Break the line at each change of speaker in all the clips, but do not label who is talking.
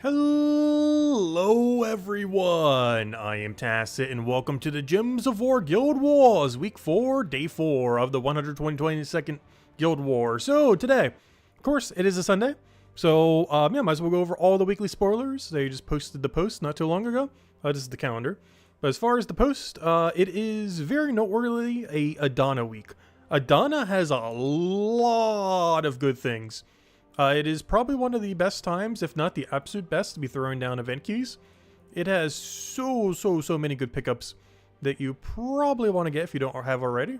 Hello everyone, I am Tacit and welcome to the Gems of War Guild Wars, Week 4, Day 4 of the 122nd Guild War. So today, of course, it is a Sunday, so might as well go over all the weekly spoilers. They just posted the post not too long ago. This is the calendar. But as far as the post, it is very noteworthy a Adana week. Adana has a lot of good things. It is probably one of the best times, if not the absolute best, to be throwing down event keys. It has so many good pickups that you probably want to get if you don't have already.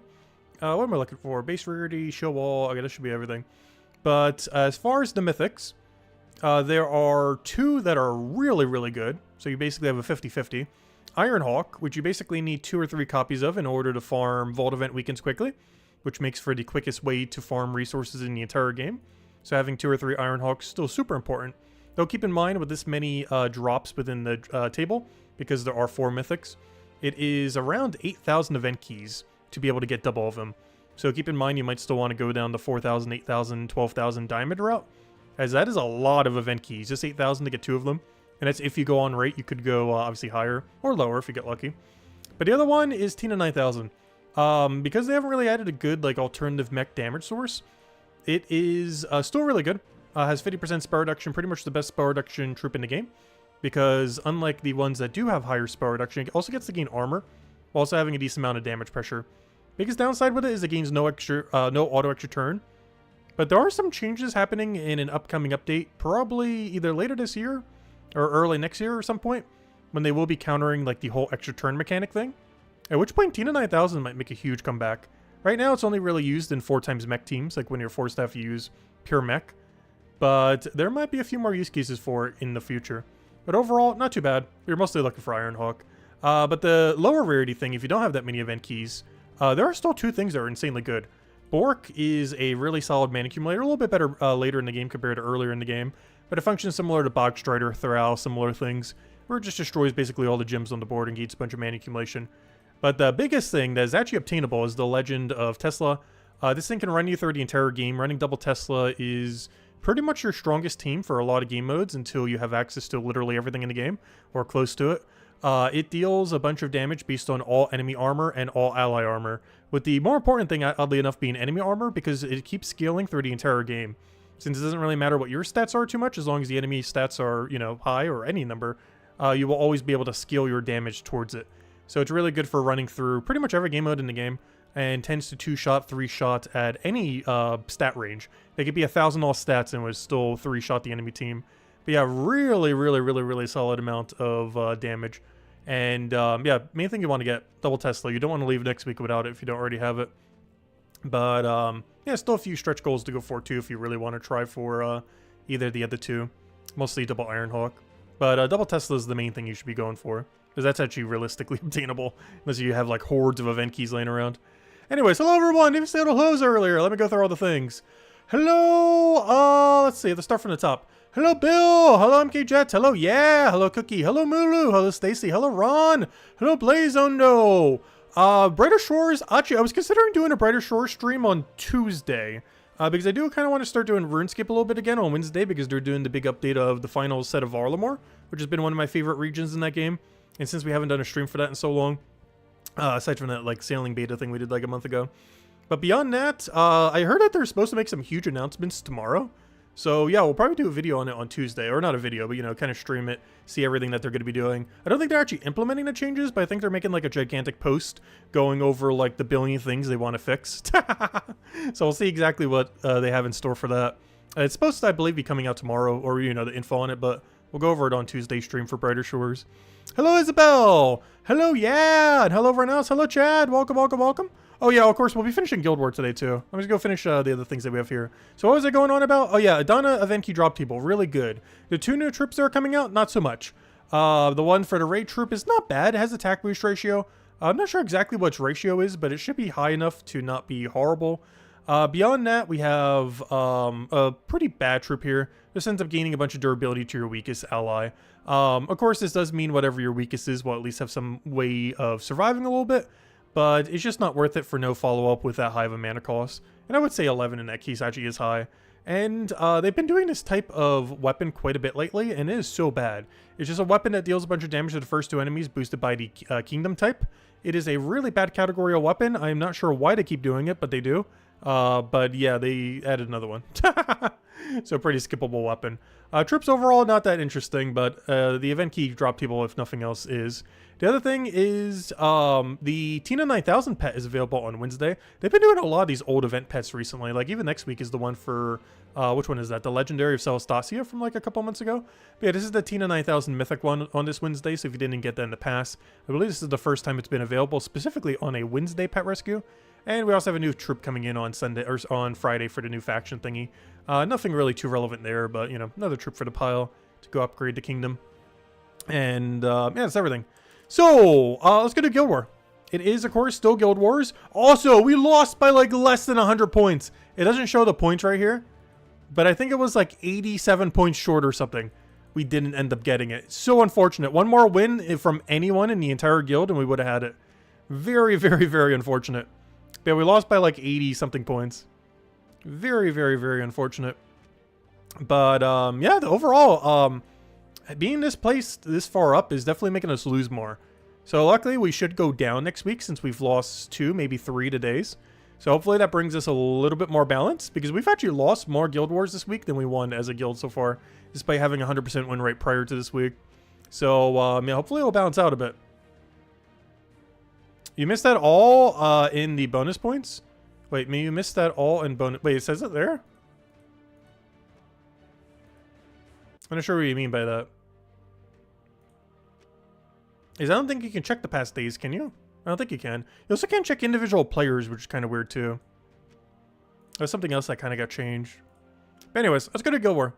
What am I looking for? Base rarity, show wall, okay, that should be everything. But as far as the mythics, there are two that are really good. So you basically have a 50-50. Ironhawk, which you basically need 2 or 3 copies of in order to farm Vault Event Weekends quickly, which makes for the quickest way to farm resources in the entire game. So having 2 or 3 Ironhawks still super important. Though keep in mind with this many drops within the table, because there are 4 mythics, it is around 8,000 event keys to be able to get double of them. So keep in mind you might still want to go down the 4,000, 8,000, 12,000 diamond route, as that is a lot of event keys, just 8,000 to get 2 of them. And that's if you go on rate. You could go obviously higher or lower if you get lucky. But the other one is Tina 9,000. Because they haven't really added a good alternative mech damage source, it is still really good. Has 50% spell reduction, pretty much the best spell reduction troop in the game. Because unlike the ones that do have higher spell reduction, it also gets to gain armor, while also having a decent amount of damage pressure. Biggest downside with it is it gains no auto extra turn. But there are some changes happening in an upcoming update, probably either later this year or early next year or some point, when they will be countering the whole extra turn mechanic thing. At which point Tina 9000 might make a huge comeback. Right now, it's only really used in 4x mech teams, like when you're forced to have to use pure mech. But there might be a few more use cases for it in the future. But overall, not too bad. You're mostly looking for Ironhawk. But the lower rarity thing, if you don't have that many event keys, there are still 2 things that are insanely good. Bork is a really solid mana accumulator, a little bit better later in the game compared to earlier in the game. But it functions similar to Bog Strider, Thrall, similar things, where it just destroys basically all the gems on the board and gains a bunch of mana accumulation. But the biggest thing that is actually obtainable is the Legend of Tesla. This thing can run you through the entire game. Running double Tesla is pretty much your strongest team for a lot of game modes until you have access to literally everything in the game, or close to it. It deals a bunch of damage based on all enemy armor and all ally armor, with the more important thing, oddly enough, being enemy armor, because it keeps scaling through the entire game. Since it doesn't really matter what your stats are too much, as long as the enemy stats are, high or any number, you will always be able to scale your damage towards it. So it's really good for running through pretty much every game mode in the game, and tends to 2-shot, 3-shot at any stat range. They could be 1,000 all stats and would still 3-shot the enemy team. But yeah, really solid amount of damage. And yeah, main thing you want to get, double Tesla. You don't want to leave next week without it if you don't already have it. But yeah, still a few stretch goals to go for too if you really want to try for either the other 2. Mostly double Ironhawk. But double Tesla is the main thing you should be going for, because that's actually realistically obtainable, unless you have hordes of event keys laying around. Anyways, hello everyone! Didn't say hellos earlier. Let me go through all the things. Hello! Let's see, let's start from the top. Hello Bill! Hello MK Jets! Hello Yeah! Hello Cookie! Hello Mulu! Hello Stacy! Hello Ron! Hello Blazondo! Brighter Shores, actually I was considering doing a Brighter Shores stream on Tuesday. Because I do kind of want to start doing RuneScape a little bit again on Wednesday, because they're doing the big update of the final set of Varlamore, which has been one of my favorite regions in that game. And since we haven't done a stream for that in so long, aside from that sailing beta thing we did a month ago. But beyond that, I heard that they're supposed to make some huge announcements tomorrow. So yeah, we'll probably do a video on it on Tuesday, or not a video, but kind of stream it, see everything that they're going to be doing. I don't think they're actually implementing the changes, but I think they're making a gigantic post going over the billion things they want to fix. So we'll see exactly what they have in store for that. It's supposed to, I believe, be coming out tomorrow, or the info on it, but we'll go over it on Tuesday's stream for Brighter Shores. Hello Isabel! Hello Yeah! And hello everyone else! Hello Chad! Welcome! Oh yeah, of course, we'll be finishing Guild War today too. Let me just go finish the other things that we have here. So what was I going on about? Oh yeah, Adana event key drop table, really good. The 2 new troops that are coming out, not so much. The one for the raid troop is not bad. It has attack boost ratio. I'm not sure exactly what its ratio is, but it should be high enough to not be horrible. Beyond that, we have a pretty bad troop here. This ends up gaining a bunch of durability to your weakest ally. Of course, this does mean whatever your weakest is will at least have some way of surviving a little bit, but it's just not worth it for no follow-up with that high of a mana cost. And I would say 11 in that case actually is high. And they've been doing this type of weapon quite a bit lately, and it is so bad. It's just a weapon that deals a bunch of damage to the first 2 enemies, boosted by the Kingdom type. It is a really bad category of weapon. I'm not sure why they keep doing it, but they do. But yeah, they added another one. So pretty skippable weapon. Troops overall, not that interesting, but the event key drop people, if nothing else, is. The other thing is the Tina 9000 pet is available on Wednesday. They've been doing a lot of these old event pets recently. Like even next week is the one for, which one is that? The Legendary of Celastasia from like a couple months ago. But yeah, this is the Tina 9000 Mythic one on this Wednesday, so if you didn't get that in the past, I believe this is the first time it's been available specifically on a Wednesday pet rescue. And we also have a new troop coming in on Sunday or on Friday for the new faction thingy. Nothing really too relevant there, but you know, another troop for the pile to go upgrade the kingdom. And yeah, that's everything. So let's go to Guild War. It is, of course, still Guild Wars. Also, we lost by like less than 100 points. It doesn't show the points right here, but I think it was like 87 points short or something. We didn't end up getting it. So unfortunate. One more win from anyone in the entire guild and we would have had it. Very, very, very unfortunate. Yeah, we lost by like 80 something points. Very, very, very unfortunate. But yeah, the overall being this place this far up is definitely making us lose more. So luckily we should go down next week since we've lost 2, maybe 3 today's. So hopefully that brings us a little bit more balance, because we've actually lost more Guild Wars this week than we won as a guild so far, despite having a 100% win rate prior to this week. So yeah, hopefully it'll balance out a bit. You missed that all in the bonus points? Wait, you missed that all in bonus... Wait, it says it there? I'm not sure what you mean by that. I don't think you can check the past days, can you? I don't think you can. You also can't check individual players, which is kind of weird too. There's something else that kind of got changed. But anyways, let's go to Guild War.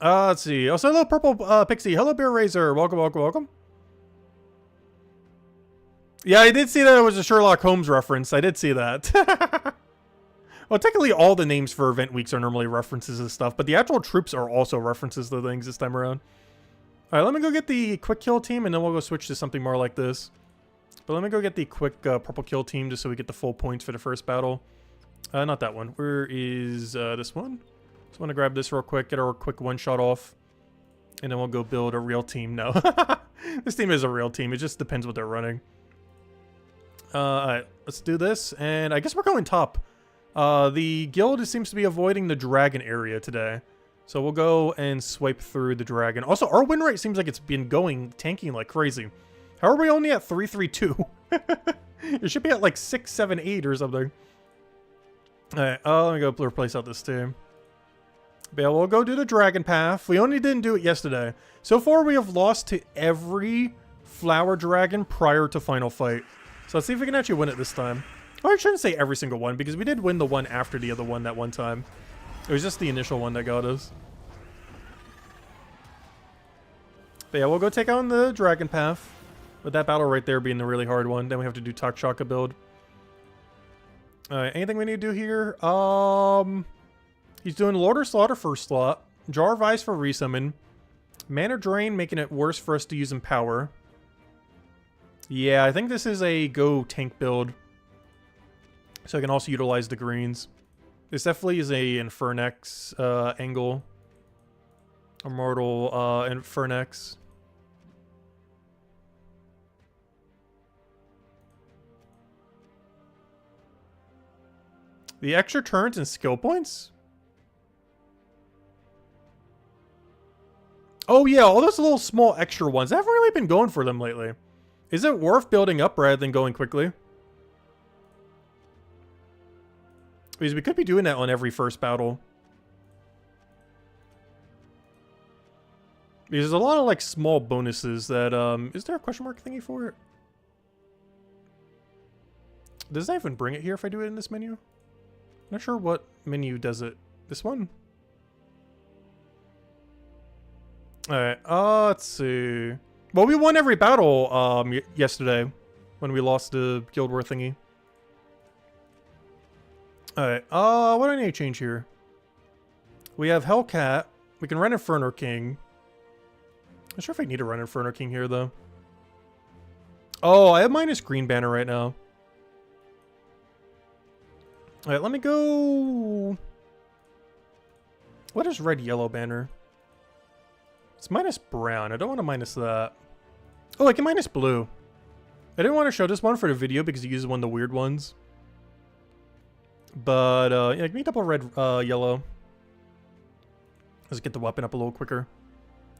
Let's see. Also, hello, Purple Pixie. Hello, Bear Razor. Welcome, welcome, welcome. Yeah, I did see that it was a Sherlock Holmes reference. I did see that. Well, technically all the names for event weeks are normally references and stuff, but the actual troops are also references to things this time around. Alright, let me go get the quick kill team, and then we'll go switch to something more like this. But let me go get the quick purple kill team just so we get the full points for the first battle. Not that one. Where is this one? Just want to grab this real quick, get our quick one-shot off. And then we'll go build a real team. No. This team is a real team. It just depends what they're running. Alright, let's do this. And I guess we're going top. The guild seems to be avoiding the dragon area today. So we'll go and swipe through the dragon. Also, our win rate seems like it's been tanking like crazy. How are we only at 332? It should be at like 6, 7, 8 or something. Alright, let me go replace out this team. But yeah, we'll go do the dragon path. We only didn't do it yesterday. So far, we have lost to every flower dragon prior to final fight. So let's see if we can actually win it this time. Oh, I shouldn't say every single one, because we did win the one after the other one that one time. It was just the initial one that got us. But yeah, we'll go take on the dragon path. With that battle right there being the really hard one. Then we have to do Takshaka build. Alright, anything we need to do here? He's doing Lord or Slaughter first slot. Jar of Ice for resummon. Mana Drain, making it worse for us to use in power. Yeah, I think this is a go tank build. So I can also utilize the greens. This definitely is a Infernex angle. Immortal Infernex. The extra turns and skill points? Oh yeah, all those little small extra ones. I haven't really been going for them lately. Is it worth building up rather than going quickly? Because we could be doing that on every first battle. Because there's a lot of like small bonuses that, is there a question mark thingy for it? Does that even bring it here if I do it in this menu? Not sure what menu does it. This one? Alright, let's see. Well, we won every battle, yesterday. When we lost the Guild War thingy. Alright, what do I need to change here? We have Hellcat. We can run Inferno King. Not sure if I need to run Inferno King here, though. Oh, I have minus green banner right now. Alright, let me go... What is red-yellow banner? It's minus brown. I don't want to minus that. Oh, I can minus blue. I didn't want to show this one for the video because it uses one of the weird ones. But, yeah, give me double red, yellow. Let's get the weapon up a little quicker.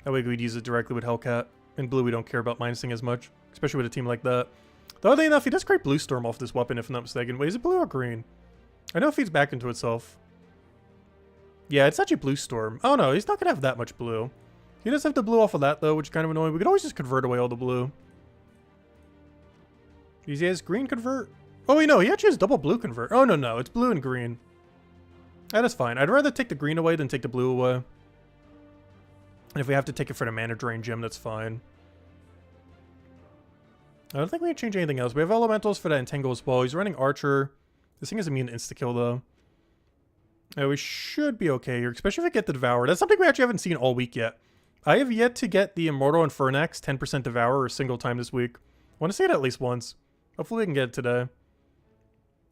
That way we'd use it directly with Hellcat. In blue, we don't care about minusing as much, especially with a team like that. Though, oddly enough, he does create blue storm off this weapon, if I'm not mistaken. Wait, is it blue or green? I know it feeds back into itself. Yeah, it's actually blue storm. Oh no, he's not going to have that much blue. He does have the blue off of that, though, which is kind of annoying. We could always just convert away all the blue. He has green convert? Oh, wait, no, he actually has double blue convert. Oh, no, it's blue and green. That is fine. I'd rather take the green away than take the blue away. And if we have to take it for the mana drain gem, that's fine. I don't think we can change anything else. We have elementals for that entangle as well. He's running archer. This thing is immune to insta-kill, though. Yeah, we should be okay here, especially if we get the devour. That's something we actually haven't seen all week yet. I have yet to get the Immortal and Fernax 10% devour a single time this week. I want to see it at least once. Hopefully we can get it today.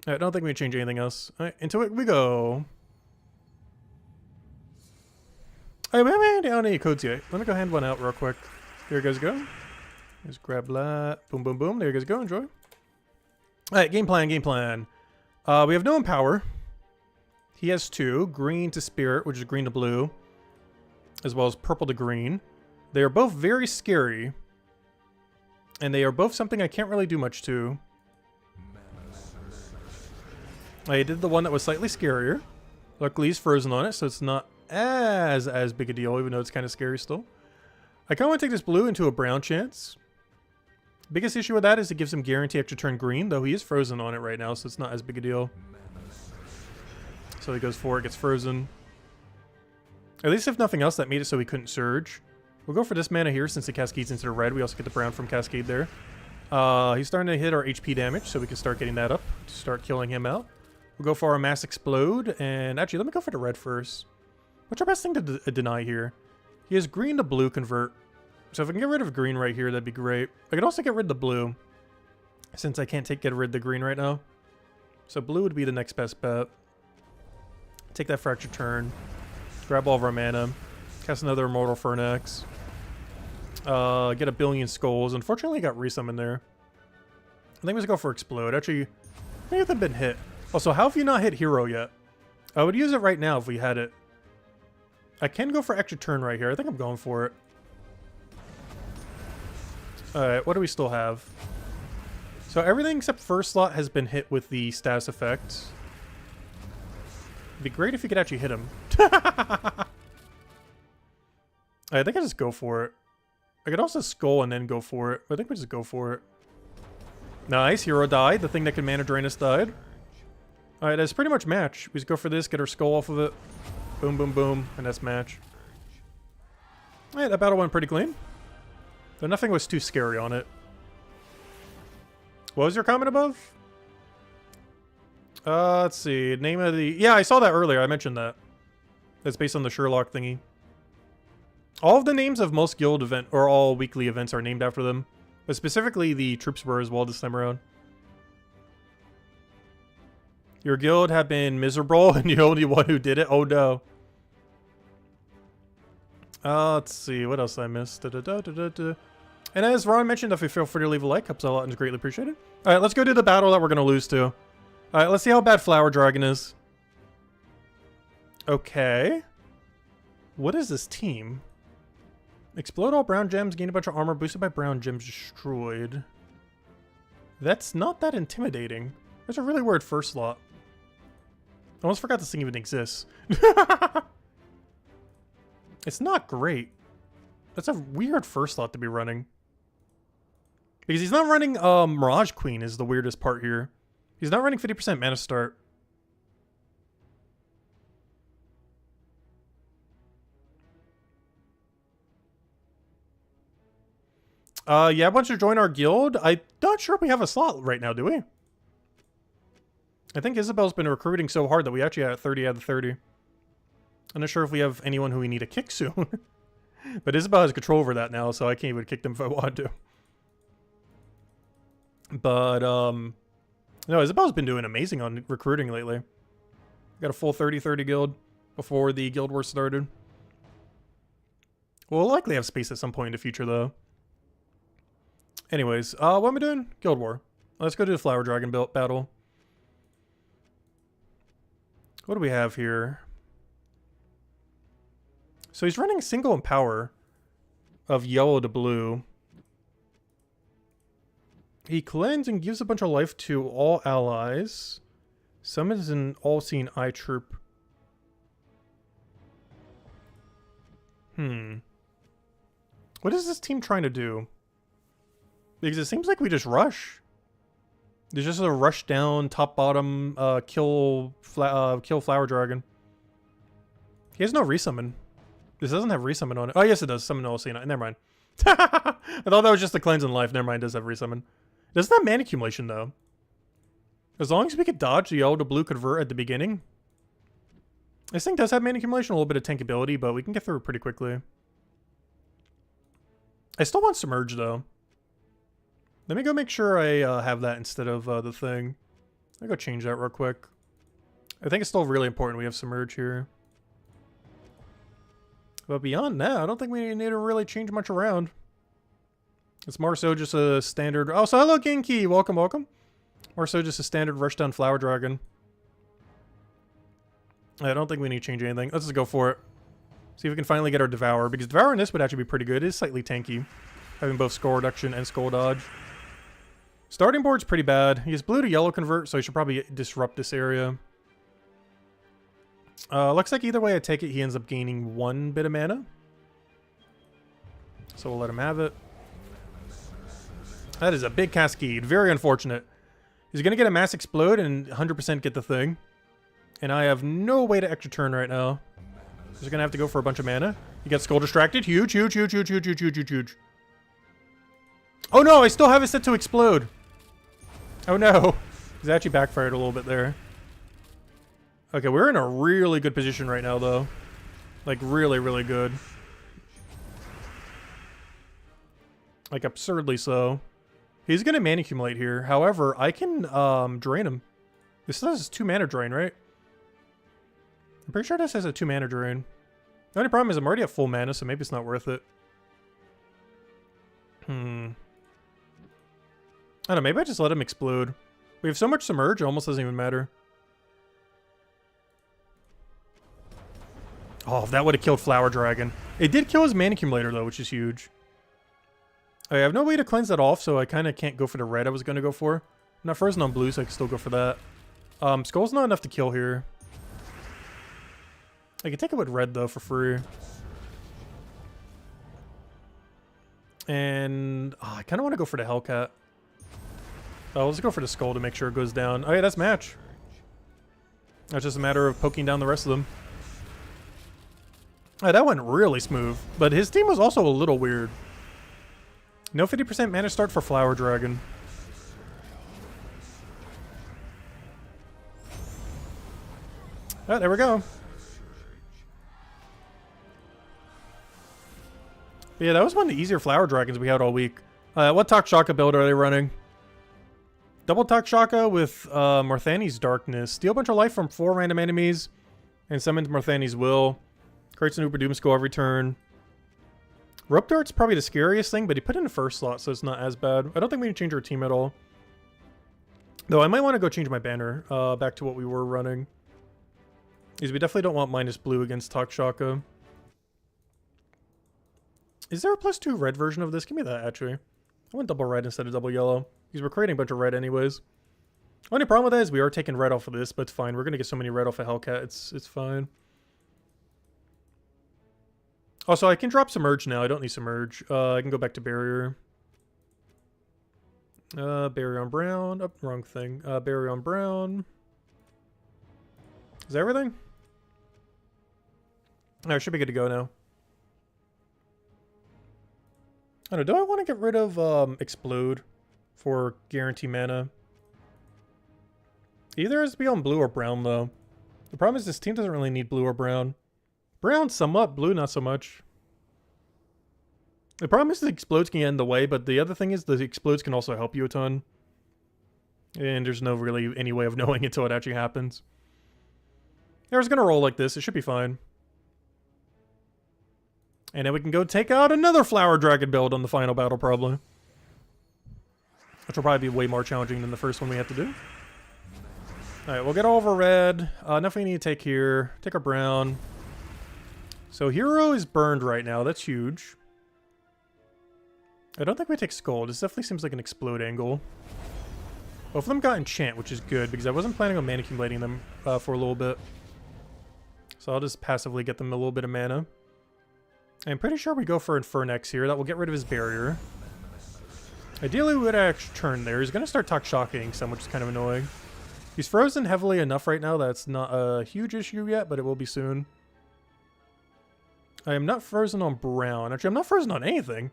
I don't think we can change anything else. Alright, into it we go. Alright, we haven't handed down any codes yet. Let me go hand one out real quick. Here you guys go. Just grab that. Boom, boom, boom. There you guys go. Enjoy. Alright, game plan, game plan. We have no Empower. He has 2. Green to Spirit, which is green to blue. As well as purple to green. They are both very scary. And they are both something I can't really do much to. I did the one that was slightly scarier. Luckily he's frozen on it, so it's not as big a deal, even though it's kind of scary still. I kind of want to take this blue into a brown chance. Biggest issue with that is it gives him guarantee extra turn green, though he is frozen on it right now, so it's not as big a deal. So he goes for it, gets frozen. At least if nothing else, that made it so he couldn't surge. We'll go for this mana here since it cascades into the red. We also get the brown from Cascade there. He's starting to hit our HP damage, so we can start getting that up to start killing him out. We'll go for our Mass Explode, and actually, let me go for the red first. What's our best thing to deny here? He has green to blue convert. So if I can get rid of green right here, that'd be great. I can also get rid of the blue, since I can't get rid of the green right now. So blue would be the next best bet. Take that fracture turn. Grab all of our mana. Cast another Immortal Fernax. Get a billion skulls. Unfortunately, I got Resum in there. I think we should go for Explode. Actually, maybe it's been hit. Also, how have you not hit Hero yet? I would use it right now if we had it. I can go for extra turn right here. I think I'm going for it. Alright, what do we still have? So everything except first slot has been hit with the status effect. It'd be great if you could actually hit him. I think I just go for it. I could also skull and then go for it. But I think we just go for it. Nice, hero died. The thing that can mana drain us died. Alright, that's pretty much match. We just go for this, get our skull off of it. Boom, boom, boom, and that's match. Alright, that battle went pretty clean. Though nothing was too scary on it. What was your comment above? Let's see. Name of the... Yeah, I saw that earlier. I mentioned that. That's based on the Sherlock thingy. All of the names of most guild event, or all weekly events are named after them. But specifically, the troops were as well this time around. Your guild have been miserable, and you're the only one who did it? Oh, no. Let's see. What else did I miss? And as Ron mentioned, if you feel free to leave a like, helps a lot and is greatly appreciated. Alright, let's go do the battle that we're going to lose to. Alright, let's see how bad Flower Dragon is. Okay. What is this team? Explode all brown gems, gain a bunch of armor, boosted by brown gems destroyed. That's not that intimidating. That's a really weird first slot. I almost forgot this thing even exists. It's not great. That's a weird first slot to be running. Because he's not running Mirage Queen is the weirdest part here. He's not running 50% mana start. Yeah, once you join our guild, I'm not sure if we have a slot right now, do we? I think Isabel's been recruiting so hard that we actually have 30 out of 30. I'm not sure if we have anyone who we need to kick soon. But Isabel has control over that now, so I can't even kick them if I wanted to. But, no, Isabel's been doing amazing on recruiting lately. Got a full 30-30 guild. before the Guild War started. We'll likely have space at some point in the future, though. Anyways, what am I doing? Guild War. Let's go to the Flower Dragon battle. What do we have here? So he's running single Empower of yellow to blue. He cleanses and gives a bunch of life to all allies. Summons an all-seeing eye troop. What is this team trying to do? Because it seems like we just rush. There's just a rush down, top bottom, kill Flower Dragon. He has no resummon. This doesn't have resummon on it. Oh yes, it does. Summon all seeing eye. Never mind. I thought that was just a cleanse in life. Never mind. It does have resummon. It doesn't have mana accumulation though. As long as we could dodge the yellow to blue convert at the beginning. This thing does have mana accumulation, a little bit of tankability, but we can get through it pretty quickly. I still want Submerge though. Let me go make sure I have that instead of the thing. I'll go change that real quick. I think it's still really important we have Submerge here. But beyond that, I don't think we need to really change much around. It's more so just a standard... Oh, so hello, Genki! Welcome, welcome. More so just a standard rush down Flower Dragon. I don't think we need to change anything. Let's just go for it. See if we can finally get our Devour, because Devour in this would actually be pretty good. It is slightly tanky, having both skull reduction and skull dodge. Starting board's pretty bad. He has blue to yellow convert, so he should probably disrupt this area. Looks like either way I take it, he ends up gaining 1 bit of mana. So we'll let him have it. That is a big cascade. Very unfortunate. He's going to get a Mass Explode and 100% get the thing. And I have no way to extra turn right now. He's going to have to go for a bunch of mana. He gets Skull Distracted. Huge, huge, huge, huge, huge, huge, huge, huge, huge. Oh no, I still have it set to explode. Oh no. He's actually backfired a little bit there. Okay, we're in a really good position right now, though. Like, really, really good. Like, absurdly so. He's going to mana accumulate here. However, I can drain him. This has 2 mana drain, right? I'm pretty sure this has a 2 mana drain. The only problem is I'm already at full mana, so maybe it's not worth it. I don't know, maybe I just let him explode. We have so much Submerge, it almost doesn't even matter. Oh, if that would have killed Flower Dragon. It did kill his mana accumulator, though, which is huge. I have no way to cleanse that off, so I kind of can't go for the red I was going to go for. I'm not frozen on blue, so I can still go for that. Skull's not enough to kill here. I can take it with red, though, for free. And I kind of want to go for the Hellcat. Oh, let's go for the Skull to make sure it goes down. Oh, yeah, that's match. That's just a matter of poking down the rest of them. Oh, that went really smooth. But his team was also a little weird. No 50% mana start for Flower Dragon. Oh, there we go. But yeah, that was one of the easier Flower Dragons we had all week. What Takshaka build are they running? Double Takshaka with Morthani's Darkness. Steal a bunch of life from 4 random enemies. And summons Morthani's Will. Creates an Uber Doom Skull every turn. Rope Dart's probably the scariest thing, but he put in the first slot, so it's not as bad. I don't think we need to change our team at all. Though I might want to go change my banner back to what we were running. Because we definitely don't want minus blue against Takshaka. Is there a +2 red version of this? Give me that, actually. I want double red instead of double yellow. Because we're creating a bunch of red anyways. Only problem with that is we are taking red off of this, but it's fine. We're going to get so many red off of Hellcat. It's fine. Also, I can drop Submerge now. I don't need Submerge. I can go back to Barrier. Barrier on brown. Oh, wrong thing. Barrier on brown. Is that everything? No, should be good to go now. I don't know. Do I want to get rid of Explode for guarantee mana? Either has to be on blue or brown, though. The problem is this team doesn't really need blue or brown. Brown somewhat, blue not so much. The problem is the Explodes can get in the way, but the other thing is the Explodes can also help you a ton. And there's no really any way of knowing until it actually happens. Yeah, we're gonna roll like this. It should be fine. And then we can go take out another Flower Dragon build on the final battle, probably. Which will probably be way more challenging than the first one we have to do. Alright, we'll get over red. Nothing we need to take here. Take our brown. So hero is burned right now. That's huge. I don't think we take skull. This definitely seems like an explode angle. Both of them got enchant, which is good, because I wasn't planning on mana accumulating them for a little bit. So I'll just passively get them a little bit of mana. I'm pretty sure we go for Infernex here. That will get rid of his barrier. Ideally, we would actually turn there. He's going to start Talk Shocking some, which is kind of annoying. He's frozen heavily enough right now that it's not a huge issue yet, but it will be soon. I am not frozen on brown. Actually, I'm not frozen on anything.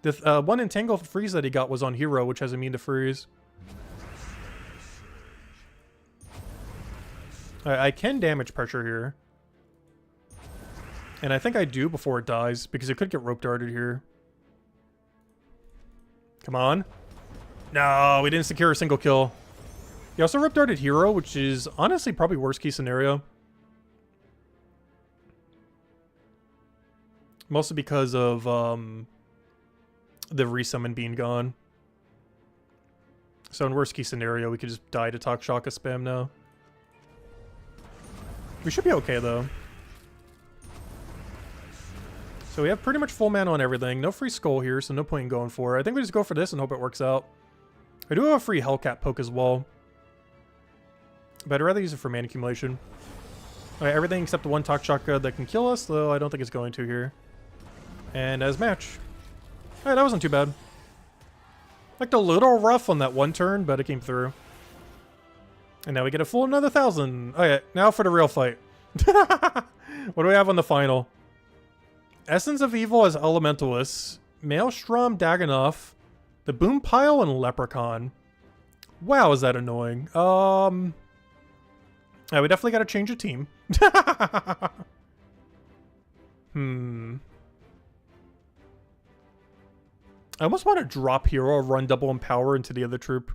The one Entangle Freeze that he got was on hero, which has immune to freeze. I can damage pressure here. And I think I do before it dies, because it could get rope darted here. Come on. No, we didn't secure a single kill. He also rope darted hero, which is honestly probably worst case scenario. Mostly because of the resummon being gone. So in worst case scenario, we could just die to Talk Shaka spam now. We should be okay though. So we have pretty much full mana on everything. No free skull here, so no point in going for it. I think we just go for this and hope it works out. I do have a free Hellcat poke as well. But I'd rather use it for mana accumulation. Alright, everything except the one Talk Shaka that can kill us, though I don't think it's going to here. And as match. Alright, that wasn't too bad. Looked a little rough on that one turn, but it came through. And now we get a full another 1,000. Okay, now for the real fight. What do we have on the final? Essence of Evil as Elementalists. Maelstrom, Dagannoth. The Boom Pile, and Leprechaun. Wow, is that annoying. Yeah, we definitely gotta change a team. I almost want to drop hero, run double empower into the other troop.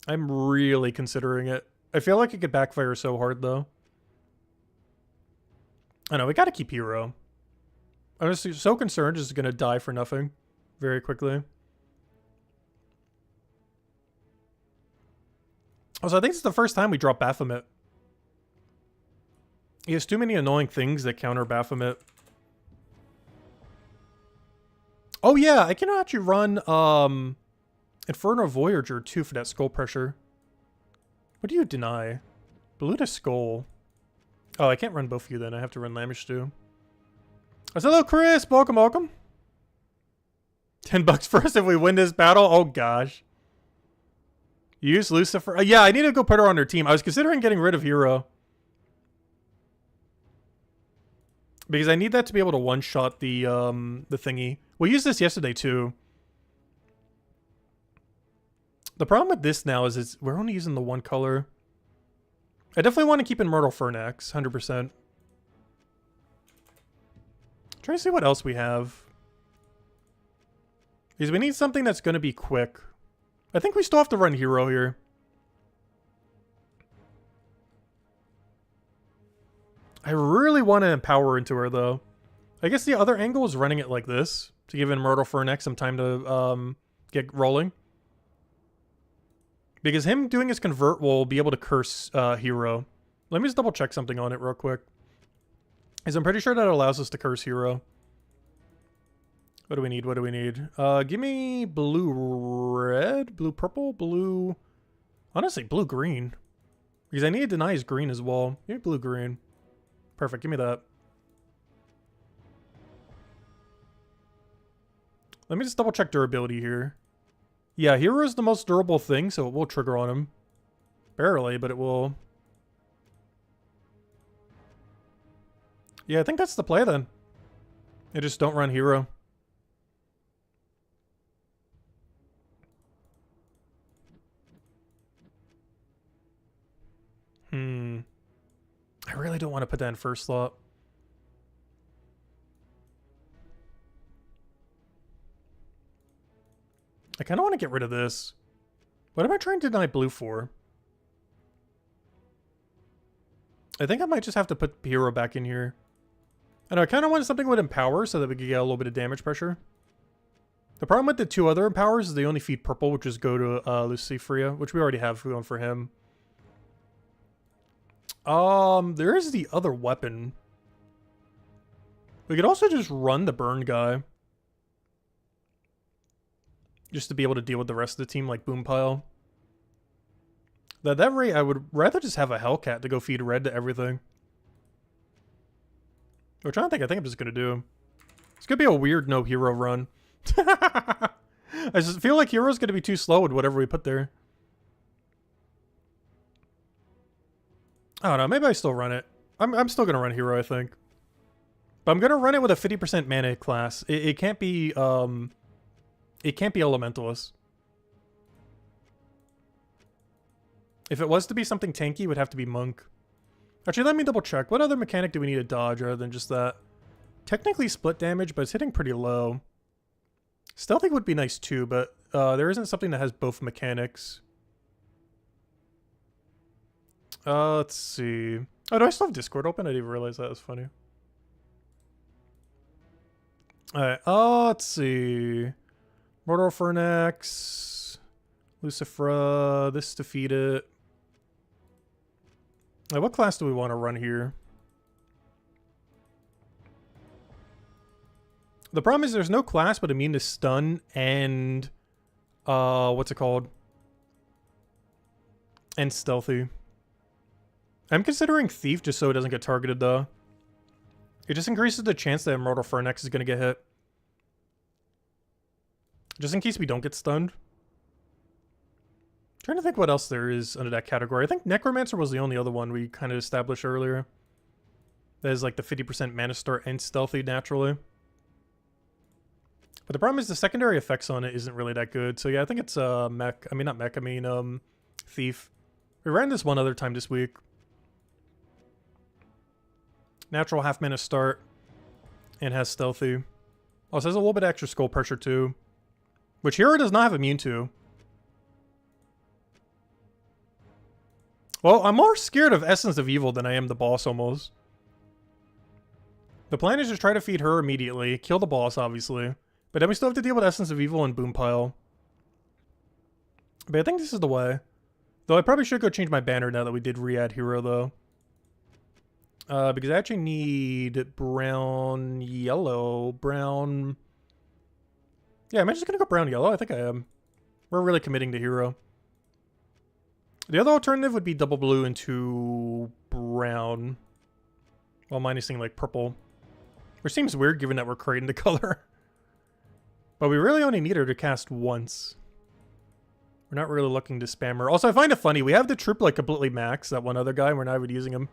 I'm really considering it. I feel like it could backfire so hard, though. I know, we gotta keep hero. I'm just so concerned it's gonna die for nothing very quickly. Also, I think it's the first time we drop Baphomet. He has too many annoying things that counter Baphomet. Oh yeah, I can actually run Inferno Voyager too for that skull pressure. What do you deny? Blue to skull. Oh, I can't run both of you then. I have to run Lamish too. Oh, hello, Chris. Welcome, welcome. $10 first if we win this battle. Oh gosh. Use Lucifer. Yeah, I need to go put her on her team. I was considering getting rid of Hero. Because I need that to be able to one-shot the thingy. We used this yesterday too. The problem with this now is we're only using the one color. I definitely want to keep in Myrtle Fernax, 100%. Trying to see what else we have. Because we need something that's going to be quick. I think we still have to run Hero here. I really want to empower into her, though. I guess the other angle is running it like this, to give Myrtle Fernax some time to get rolling. Because him doing his convert will be able to curse Hero. Let me just double check something on it real quick. Because I'm pretty sure that allows us to curse Hero. What do we need? What do we need? Give me blue red, blue purple, blue... Honestly, blue green. Because I need to deny his green as well. Give me blue green. Perfect, give me that. Let me just double check durability here. Yeah, Hero is the most durable thing, so it will trigger on him. Barely, but it will. Yeah, I think that's the play then. I just don't run Hero. I really don't want to put that in first slot. I kind of want to get rid of this. What am I trying to deny blue for? I think I might just have to put hero back in here. I know, I kind of wanted something with empower so that we could get a little bit of damage pressure. The problem with the two other empowers is they only feed purple, which is go to Lucifria, which we already have going for him. There is the other weapon. We could also just run the burn guy. Just to be able to deal with the rest of the team like Boom Pile. At that rate, I would rather just have a Hellcat to go feed red to everything. Which I think I'm just going to do. It's going to be a weird no hero run. I just feel like hero's going to be too slow with whatever we put there. I don't know. Maybe I still run it. I'm still going to run hero, I think. But I'm going to run it with a 50% mana class. It can't be, it can't be Elementalist. If it was to be something tanky, it would have to be Monk. Actually, let me double check. What other mechanic do we need to dodge other than just that? Technically split damage, but it's hitting pretty low. Stealthy would be nice too, but there isn't something that has both mechanics. Let's see. Oh, do I still have Discord open? I didn't even realize that was funny. Alright, let's see. Mortal Fernax. Lucifera. This defeat it. What class do we want to run here? The problem is there's no class but immune to stun and what's it called? And stealthy. I'm considering Thief just so it doesn't get targeted though. It just increases the chance that Immortal Fernax is gonna get hit. Just in case we don't get stunned. Trying to think what else there is under that category. I think Necromancer was the only other one we kind of established earlier. That is like the 50% mana start and stealthy naturally. But the problem is the secondary effects on it isn't really that good. So yeah, I think it's Mech. I mean, not Mech, I mean Thief. We ran this one other time this week. Natural half mana start. And has stealthy. Also has a little bit of extra skull pressure too. Which Hero does not have immune to. Well, I'm more scared of Essence of Evil than I am the boss almost. The plan is to try to feed her immediately. Kill the boss, obviously. But then we still have to deal with Essence of Evil and Boom Pile. But I think this is the way. Though I probably should go change my banner now that we did re-add Hero, though. Because I actually need brown, yellow, brown... Yeah, am I just going to go brown, yellow? I think I am. We're really committing to Hero. The other alternative would be double blue into brown. While minusing, like, purple. Which seems weird given that we're creating the color. But we really only need her to cast once. We're not really looking to spam her. Also, I find it funny. We have the troop, like, completely maxed. That one other guy. We're not even using him.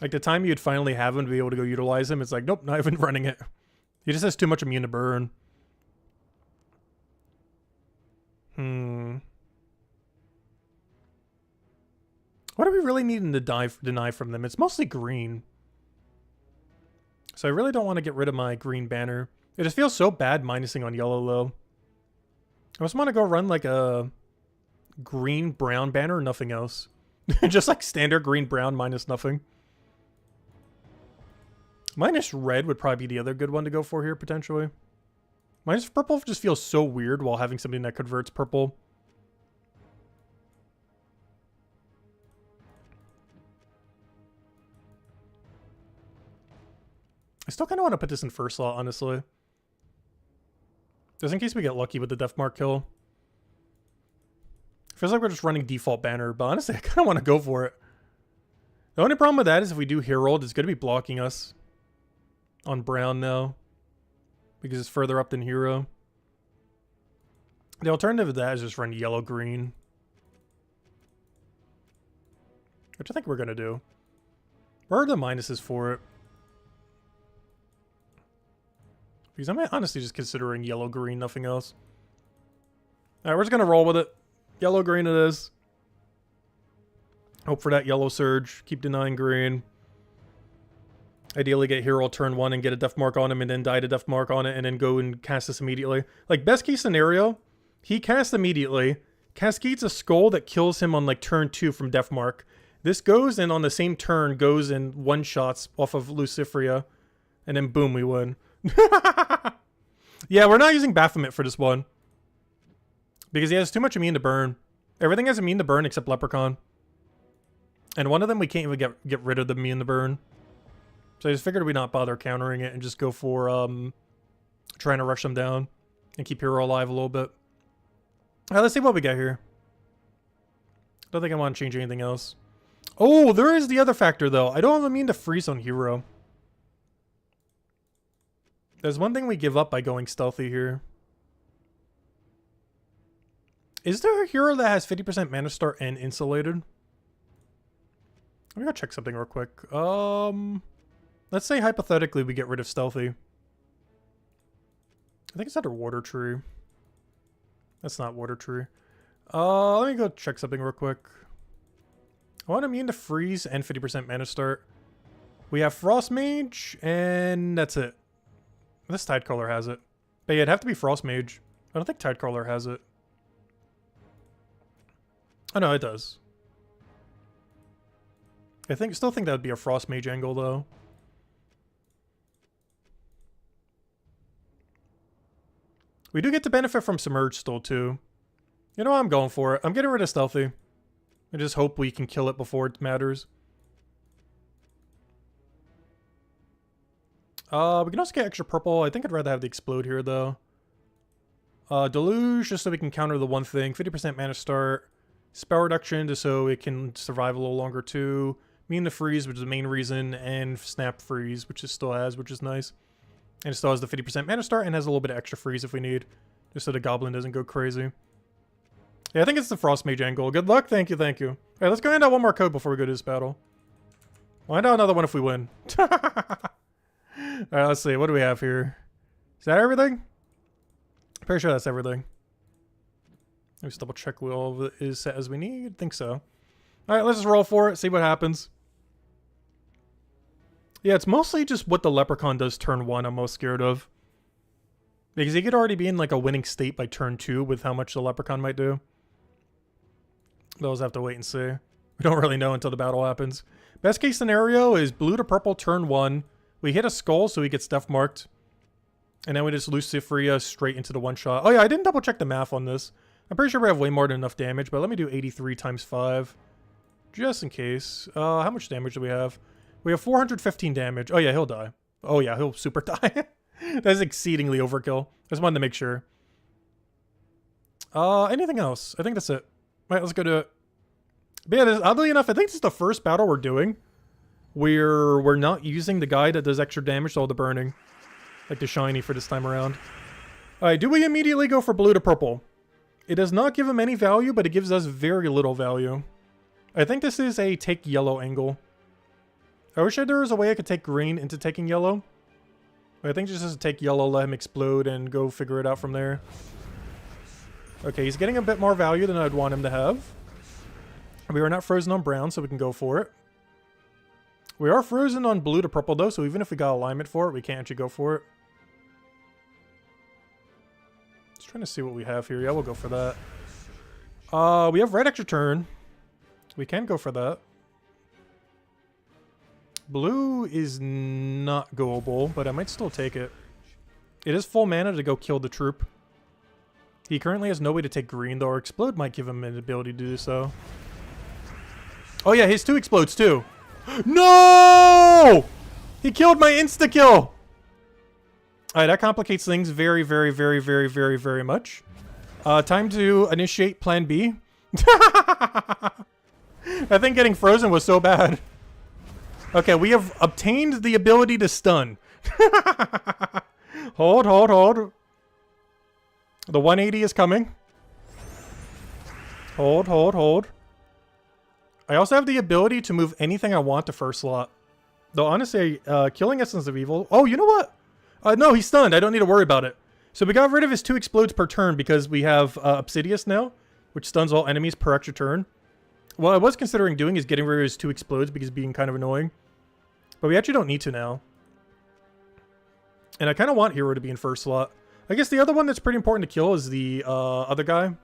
Like, the time you'd finally have him to be able to go utilize him, it's like, nope, not even running it. He just has too much immune to burn. What do we really need to deny from them? It's mostly green. So I really don't want to get rid of my green banner. It just feels so bad minusing on yellow, though. I just want to go run like a green-brown banner or nothing else. Just like standard green-brown minus nothing. Minus red would probably be the other good one to go for here, potentially. Minus purple just feels so weird while having something that converts purple. I still kind of want to put this in first slot, honestly. Just in case we get lucky with the Death Mark kill. Feels like we're just running default banner, but honestly, I kind of want to go for it. The only problem with that is if we do Herald, it's going to be blocking us on brown now. Because it's further up than Hero. The alternative to that is just run yellow-green. Which I think we're going to do. Where are the minuses for it? Because I'm honestly just considering yellow-green, nothing else. Alright, we're just going to roll with it. Yellow-green it is. Hope for that yellow surge. Keep denying green. Ideally get Hero turn 1 and get a Death Mark on him and then die to Death Mark on it and then go and cast this immediately. Like, best case scenario, he casts immediately, cascades a skull that kills him on like turn 2 from Death Mark. This goes and on the same turn goes in one-shots off of Luciferia. And then boom, we win. Yeah, we're not using Baphomet for this one. Because he has too much immune to burn. Everything has immune to burn except Leprechaun. And one of them we can't even get rid of the immune to burn. So I just figured we'd not bother countering it and just go for trying to rush them down. And keep Hero alive a little bit. Alright, let's see what we got here. Don't think I want to change anything else. Oh, there is the other factor though. I don't have immune to freeze on Hero. There's one thing we give up by going stealthy here. Is there a hero that has 50% mana start and insulated? Let me go check something real quick. Let's say hypothetically we get rid of stealthy. I think it's under Water Tree. That's not Water Tree. Let me go check something real quick. I want immune to freeze and 50% mana start. We have Frost Mage, and that's it. This Tidecaller has it. But yeah, it'd have to be Frost Mage. I don't think Tidecaller has it. Oh no, it does. Still think that would be a Frost Mage angle though. We do get to benefit from Submerge still too. You know what? I'm going for it. I'm getting rid of Stealthy. I just hope we can kill it before it matters. We can also get extra purple. I think I'd rather have the Explode here though. Deluge, just so we can counter the one thing. 50% mana start. Spell reduction, just so it can survive a little longer too. Immune to freeze, which is the main reason. And snap freeze, which it still has, which is nice. And it still has the 50% mana start and has a little bit of extra freeze if we need. Just so the goblin doesn't go crazy. Yeah, I think it's the Frost Mage angle. Good luck. Thank you, thank you. Alright, let's go hand out one more code before we go to this battle. We'll hand out another one if we win. Alright, let's see. What do we have here? Is that everything? Pretty sure that's everything. Let me just double check all of it is set as we need. Think so. Alright, let's just roll for it. See what happens. Yeah, it's mostly just what the Leprechaun does turn 1 I'm most scared of. Because he could already be in like a winning state by turn 2 with how much the Leprechaun might do. Those have to wait and see. We don't really know until the battle happens. Best case scenario is blue to purple turn 1. We hit a skull so he gets death marked. And then we just Luciferia straight into the one shot. Oh yeah, I didn't double check the math on this. I'm pretty sure we have way more than enough damage, but let me do 83 times 5. Just in case. How much damage do we have? We have 415 damage. Oh yeah, he'll die. Oh yeah, he'll super die. That's exceedingly overkill. I just wanted to make sure. Anything else? I think that's it. Alright, let's go do it. But yeah, oddly enough, I think this is the first battle we're doing where we're not using the guy that does extra damage to all the burning. Like the shiny for this time around. Alright, do we immediately go for blue to purple? It does not give him any value, but it gives us very little value. I think this is a take yellow angle. I wish there was a way I could take green into taking yellow. But I think just take yellow, let him explode, and go figure it out from there. Okay, he's getting a bit more value than I'd want him to have. We are not frozen on brown, so we can go for it. We are frozen on blue to purple, though, so even if we got alignment for it, we can't actually go for it. Just trying to see what we have here. Yeah, we'll go for that. We have red extra turn. We can go for that. Blue is not goable, but I might still take it. It is full mana to go kill the troop. He currently has no way to take green, though. Or Explode might give him an ability to do so. Oh yeah, his 2 explodes too. No! He killed my insta-kill! Alright, that complicates things very, very, very, very, very, very much. Time to initiate plan B. I think getting frozen was so bad. Okay, we have obtained the ability to stun. Hold, hold, hold. The 180 is coming. Hold, hold, hold. I also have the ability to move anything I want to first slot. Though honestly, killing Essence of Evil... Oh, you know what? No, he's stunned. I don't need to worry about it. So we got rid of his 2 explodes per turn because we have Obsidious now, which stuns all enemies per extra turn. What I was considering doing is getting rid of his 2 explodes because being kind of annoying. But we actually don't need to now. And I kind of want Hero to be in first slot. I guess the other one that's pretty important to kill is the other guy. I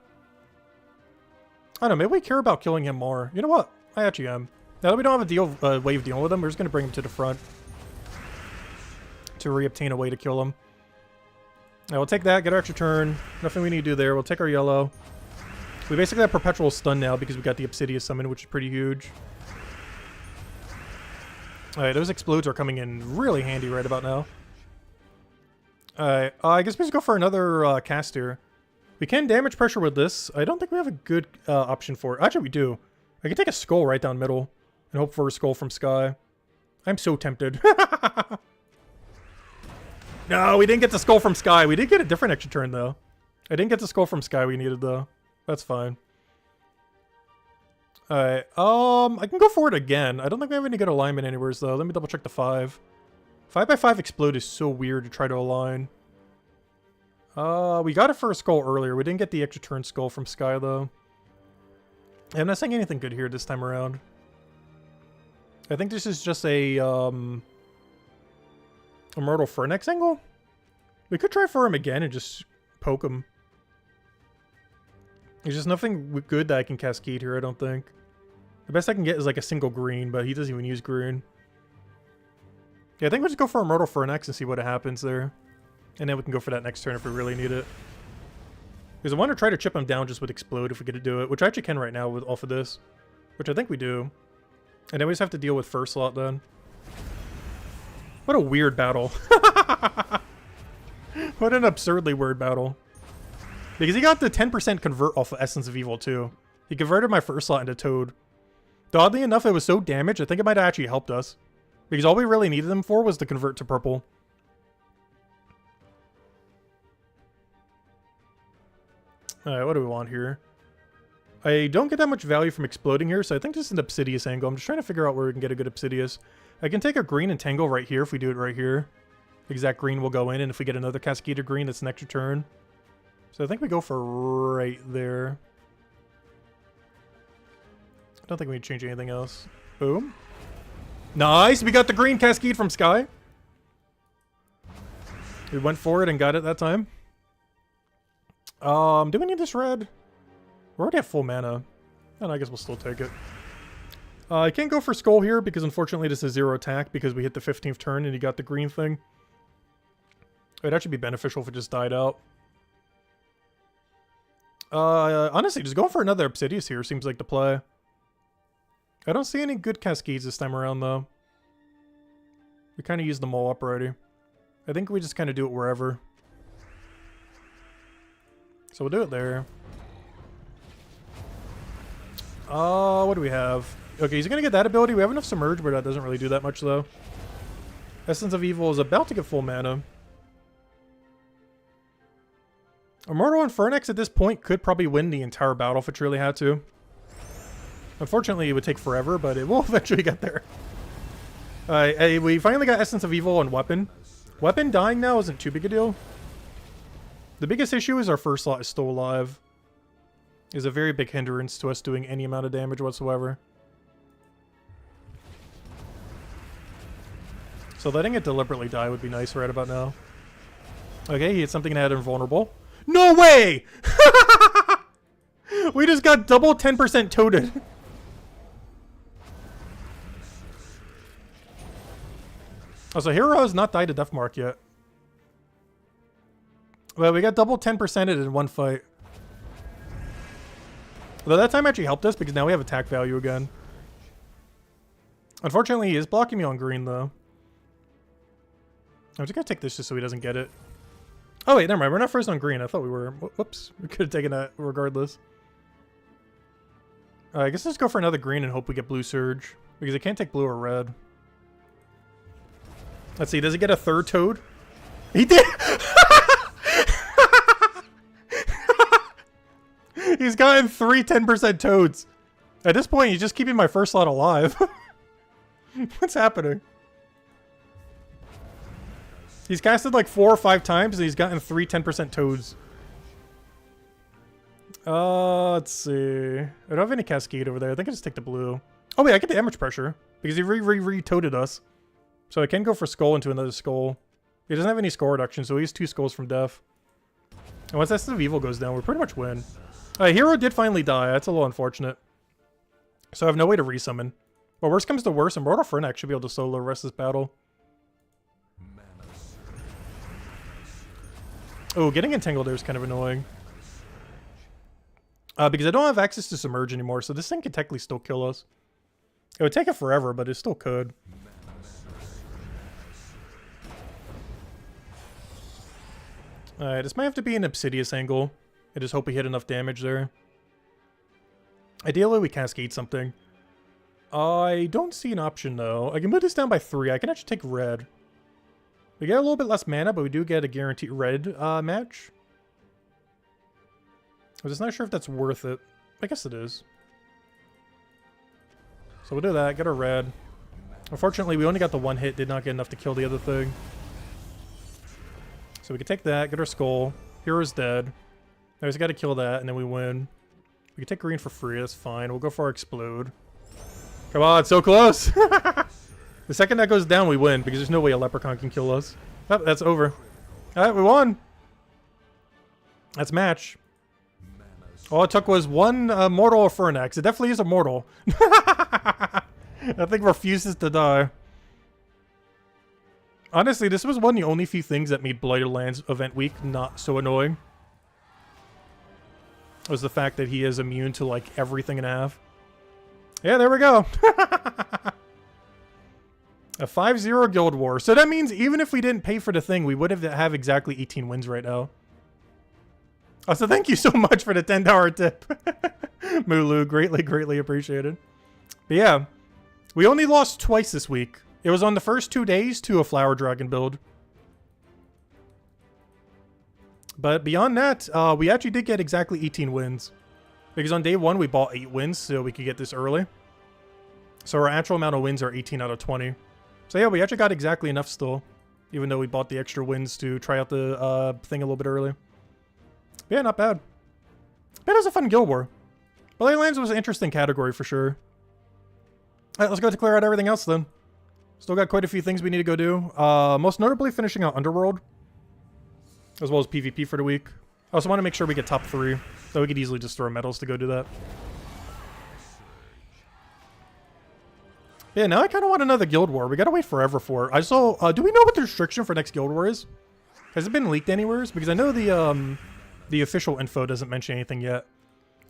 don't know, maybe we care about killing him more. You know what? I actually am. Now that we don't have a wave dealing with him, we're just going to bring him to the front to re-obtain a way to kill him. Now we'll take that, get our extra turn. Nothing we need to do there. We'll take our yellow. We basically have perpetual stun now because we got the Obsidian summon, which is pretty huge. Alright, those explodes are coming in really handy right about now. Alright, I guess we just go for another cast here. We can damage pressure with this. I don't think we have a good option for it. Actually, we do. I can take a skull right down middle and hope for a skull from Sky. I'm so tempted. No, we didn't get the skull from Sky. We did get a different extra turn, though. I didn't get the skull from Sky we needed, though. That's fine. Alright, I can go for it again. I don't think we have any good alignment anywhere, though. Let me double check the 5. 5x5 explode is so weird to try to align. We got it for a skull earlier. We didn't get the extra turn skull from Sky, though. I'm not saying anything good here this time around. I think this is just a Immortal Phoenix angle? We could try for him again and just poke him. There's just nothing good that I can cascade here, I don't think. The best I can get is like a single green, but he doesn't even use green. Yeah, I think we'll just go for Immortal Phoenix and see what happens there. And then we can go for that next turn if we really need it. Because I want to try to chip him down just with Explode if we get to do it, which I actually can right now with off of this. Which I think we do. And then we just have to deal with first slot then. What a weird battle. What an absurdly weird battle. Because he got the 10% convert off of Essence of Evil too. He converted my first slot into Toad. Though oddly enough, it was so damaged, I think it might have actually helped us. Because all we really needed him for was to convert to purple. Alright, what do we want here? I don't get that much value from exploding here, so I think this is an Obsidious angle. I'm just trying to figure out where we can get a good Obsidious. I can take a green and tangle right here if we do it right here. Exact green will go in, and if we get another Cascader green, that's an extra turn. So I think we go for right there. I don't think we need to change anything else. Boom. Nice! We got the green Cascade from Sky. We went for it and got it that time. Do we need this red? We already have full mana. And I guess we'll still take it. I can't go for Skull here because unfortunately this is 0 attack because we hit the 15th turn and he got the green thing. It'd actually be beneficial if it just died out. Honestly, just going for another Obsidious here seems like the play. I don't see any good Cascades this time around though. We kind of used them all up already. I think we just kind of do it wherever. So we'll do it there. What do we have? Okay, he's gonna get that ability. We have enough Submerge, but that doesn't really do that much though. Essence of Evil is about to get full mana. Immortal and Phoenix at this point could probably win the entire battle if it really had to. Unfortunately, it would take forever, but it will eventually get there. We finally got Essence of Evil and Weapon. Weapon dying now isn't too big a deal. The biggest issue is our first slot is still alive. Is a very big hindrance to us doing any amount of damage whatsoever. So letting it deliberately die would be nice right about now. Okay, he hit something that had invulnerable. No way! We just got double 10% toted. Oh, so Hero has not died to Deathmark yet. Well, we got double 10%ed in one fight. Although that time actually helped us because now we have attack value again. Unfortunately, he is blocking me on green, though. I'm just going to take this just so he doesn't get it. Oh, wait, never mind. We're not first on green. I thought we were. Whoops. We could have taken that regardless. I guess let's go for another green and hope we get Blue Surge. Because it can't take blue or red. Let's see. Does he get a third Toad? He did! He's gotten 3 10% Toads. At this point, he's just keeping my first slot alive. What's happening? He's casted like 4 or 5 times and he's gotten 3 10% Toads. Let's see. I don't have any Cascade over there. I think I just take the blue. Oh wait, I get the damage pressure because he re-toaded us. So I can go for Skull into another Skull. He doesn't have any skull reduction, so he has 2 skulls from death. And once Essence of Evil goes down, we pretty much win. Hero did finally die. That's a little unfortunate. So I have no way to resummon. But worst comes to worst, Immortal Fernax should be able to solo the rest of this battle. Oh, getting entangled there is kind of annoying. Because I don't have access to Submerge anymore, so this thing could technically still kill us. It would take it forever, but it still could. Alright, this might have to be an Obsidious angle. I just hope we hit enough damage there. Ideally, we Cascade something. I don't see an option, though. I can move this down by 3. I can actually take red. We get a little bit less mana, but we do get a guaranteed red match. I'm just not sure if that's worth it. I guess it is. So we'll do that, get a red. Unfortunately, we only got the 1 hit, did not get enough to kill the other thing. So we can take that, get our skull. Hero's dead. Now we just got to kill that, and then we win. We can take green for free, that's fine. We'll go for our explode. Come on, so close! The second that goes down, we win, because there's no way a leprechaun can kill us. Oh, that's over. Alright, we won! That's match. All it took was one mortal Fernax. It definitely is a mortal. That thing refuses to die. Honestly, this was one of the only few things that made Blighted Lands event week not so annoying. Was the fact that he is immune to, like, everything in half. Yeah, there we go. A 5-0 Guild War. So that means even if we didn't pay for the thing, we would have exactly 18 wins right now. Oh, so thank you so much for the $10 tip. Mulu, greatly appreciated. But yeah, we only lost twice this week. It was on the first 2 days to a Flower Dragon build. But beyond that, we actually did get exactly 18 wins. Because on day 1, we bought 8 wins so we could get this early. So our actual amount of wins are 18 out of 20. So yeah, we actually got exactly enough still. Even though we bought the extra wins to try out the thing a little bit early. But yeah, not bad. That was a fun Guild War. Blighted Lands was an interesting category for sure. Alright, let's go to clear out everything else then. Still got quite a few things we need to go do. Most notably finishing out Underworld. As well as PvP for the week. I also want to make sure we get top 3. So we could easily just throw medals to go do that. Yeah, now I kind of want another Guild War. We gotta wait forever for it. I saw... do we know what the restriction for next Guild War is? Has it been leaked anywhere? Because I know the official info doesn't mention anything yet.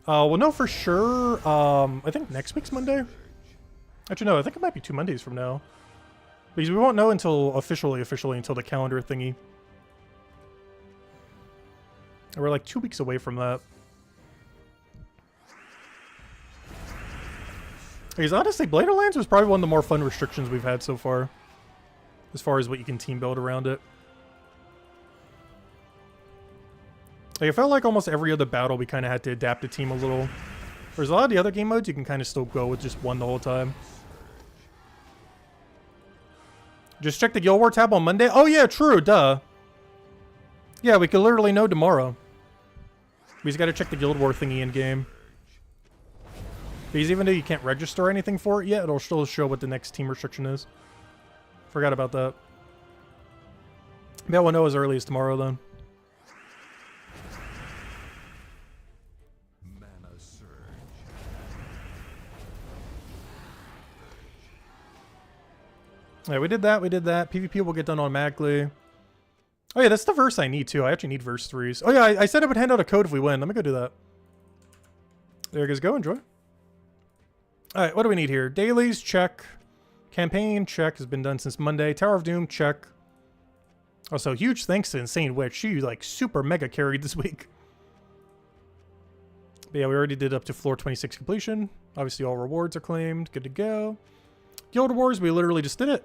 We'll know for sure, I think next week's Monday? Actually, no, I think it might be 2 Mondays from now. Because we won't know until officially until the calendar thingy. And we're like 2 weeks away from that. Because honestly, Blighted Lands was probably one of the more fun restrictions we've had so far. As far as what you can team build around it. Like, I felt like almost every other battle we kind of had to adapt the team a little. Whereas a lot of the other game modes, you can kind of still go with just one the whole time. Just check the Guild War tab on Monday? Oh yeah, true, duh. Yeah, we could literally know tomorrow. We just gotta check the Guild War thingy in-game. Because even though you can't register anything for it yet, it'll still show what the next team restriction is. Forgot about that. Maybe we'll know as early as tomorrow then. Yeah, we did that, PvP will get done automatically. Oh yeah, that's the verse I need too. I actually need verse 3s. Oh yeah, I said I would hand out a code if we win. Let me go do that. There you guys go, enjoy. Alright, what do we need here? Dailies, check. Campaign, check, has been done since Monday. Tower of Doom, check. Also, huge thanks to Insane Witch. She, like, super mega carried this week. But yeah, we already did up to floor 26 completion. Obviously, all rewards are claimed. Good to go. Guild Wars, we literally just did it.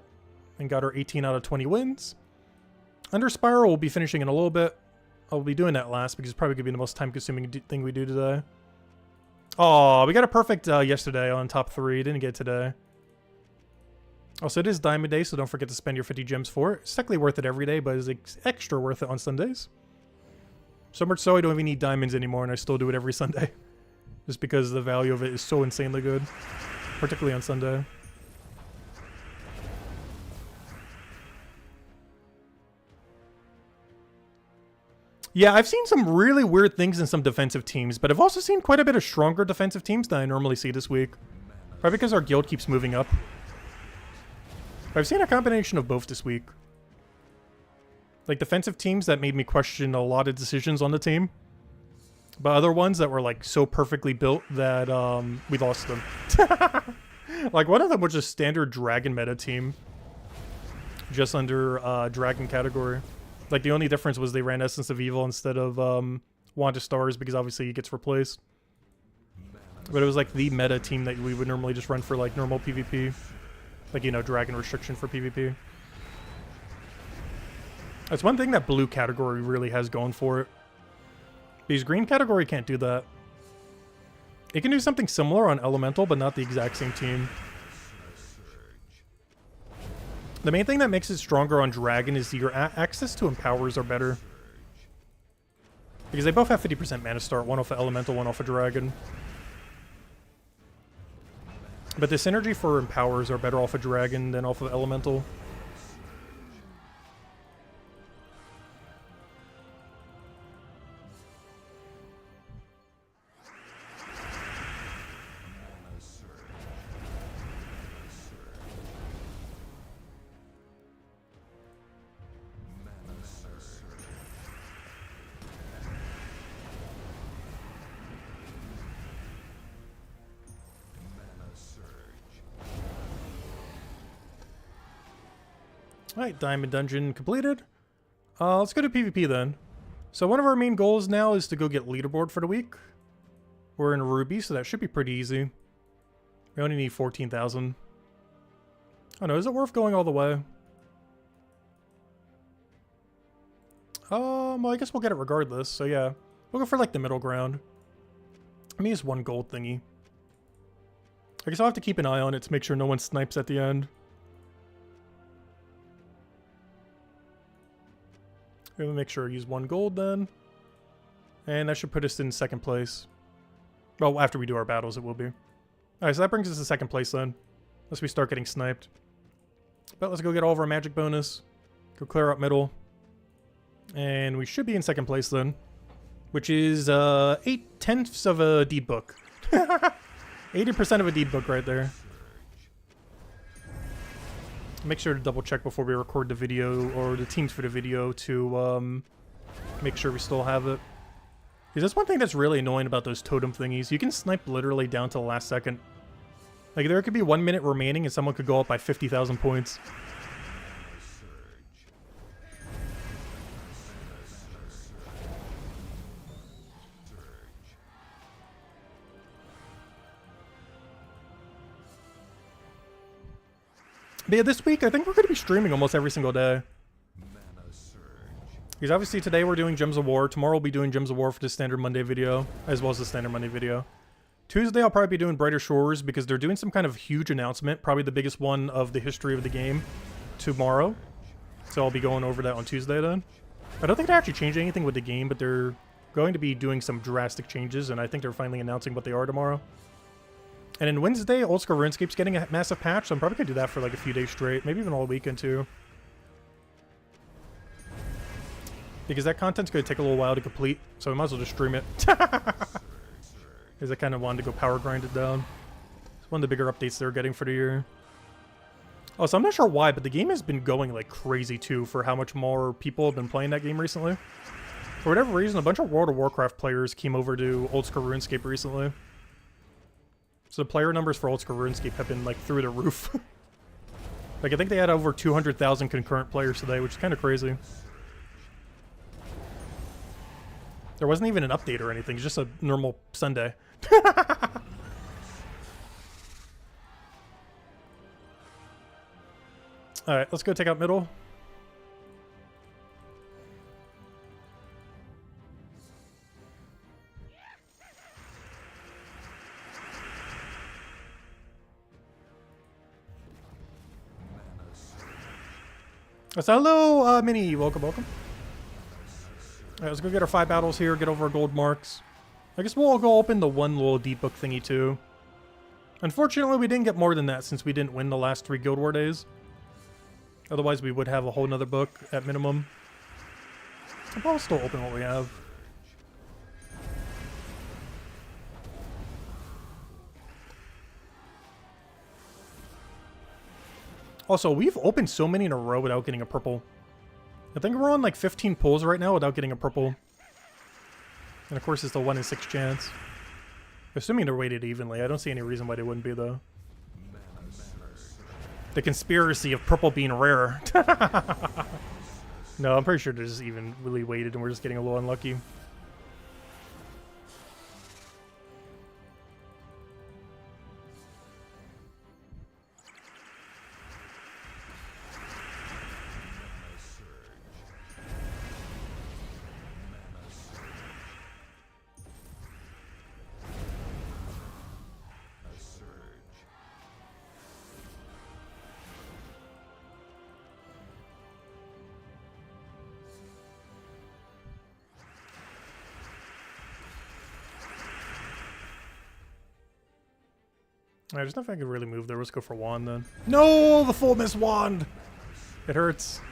And got our 18 out of 20 wins. Underspire, we'll be finishing in a little bit. I'll be doing that last because it's probably going to be the most time-consuming thing we do today. Oh, we got a perfect yesterday on top 3. Didn't get it today. Also, it is Diamond Day, so don't forget to spend your 50 gems for it. It's technically worth it every day, but it's extra worth it on Sundays. So much so I don't even need diamonds anymore, and I still do it every Sunday. Just because the value of it is so insanely good. Particularly on Sunday. Yeah, I've seen some really weird things in some defensive teams, but I've also seen quite a bit of stronger defensive teams than I normally see this week. Probably because our guild keeps moving up. I've seen a combination of both this week. Like defensive teams that made me question a lot of decisions on the team. But other ones that were like so perfectly built that we lost them. Like one of them was just standard dragon meta team. Just under dragon category. Like the only difference was they ran Essence of Evil instead of Wand of Stars because obviously he gets replaced. But it was like the meta team that we would normally just run for like normal PvP. Like, you know, dragon restriction for PvP. That's one thing that blue category really has going for it. Because green category can't do that. It can do something similar on Elemental, but not the exact same team. The main thing that makes it stronger on Dragon is your access to Empowers are better. Because they both have 50% mana start, one off of Elemental, one off of Dragon. But the synergy for Empowers are better off of Dragon than off of Elemental. Alright, Diamond Dungeon completed. Let's go to PvP then. So one of our main goals now is to go get leaderboard for the week. We're in Ruby, so that should be pretty easy. We only need 14,000. Oh no, is it worth going all the way? Well, I guess we'll get it regardless, so yeah. We'll go for like the middle ground. I mean, it's one gold thingy. I guess I'll have to keep an eye on it to make sure no one snipes at the end. We'll make sure I use one gold then. And that should put us in second place. Well, after we do our battles, it will be. Alright, so that brings us to second place then. Unless we start getting sniped. But let's go get all of our magic bonus. Go clear up middle. And we should be in second place then. Which is 8/10 of a deed book. 80% of a deed book right there. Make sure to double check before we record the video, or the teams for the video, to make sure we still have it. Because that's one thing that's really annoying about those totem thingies. You can snipe literally down to the last second. Like, there could be 1 minute remaining and someone could go up by 50,000 points. But yeah, this week, I think we're going to be streaming almost every single day. Because obviously today we're doing Gems of War. Tomorrow we'll be doing Gems of War for the standard Monday video, as well as the standard Monday video. Tuesday I'll probably be doing Brighter Shores, because they're doing some kind of huge announcement, probably the biggest one of the history of the game, tomorrow. So I'll be going over that on Tuesday then. I don't think they're actually changing anything with the game, but they're going to be doing some drastic changes, and I think they're finally announcing what they are tomorrow. And then Wednesday, Old School RuneScape's getting a massive patch, so I'm probably going to do that for like a few days straight, maybe even all weekend too. Because that content's going to take a little while to complete, so I might as well just stream it. Because I kind of wanted to go power grind it down. It's one of the bigger updates they're getting for the year. Oh, so I'm not sure why, but the game has been going like crazy too for how much more people have been playing that game recently. For whatever reason, a bunch of World of Warcraft players came over to Old School RuneScape recently. So the player numbers for Old School RuneScape have been like through the roof. Like I think they had over 200,000 concurrent players today, which is kind of crazy. There wasn't even an update or anything, it's just a normal Sunday. Alright, let's go take out middle. So hello, Mini. Welcome, welcome. Alright, let's go get our 5 battles here, get over our gold marks. I guess we'll all go open the one little deep book thingy too. Unfortunately, we didn't get more than that since we didn't win the last 3 Guild War days. Otherwise, we would have a whole nother book at minimum. But I'll still open what we have. Also, we've opened so many in a row without getting a purple. I think we're on like 15 pulls right now without getting a purple. And of course, it's the 1 in 6 chance. Assuming they're weighted evenly. I don't see any reason why they wouldn't be, though. The conspiracy of purple being rare. No, I'm pretty sure they're just evenly weighted and we're just getting a little unlucky. Alright, there's nothing I can really move there. Let's go for wand then. No! The full miss wand! It hurts.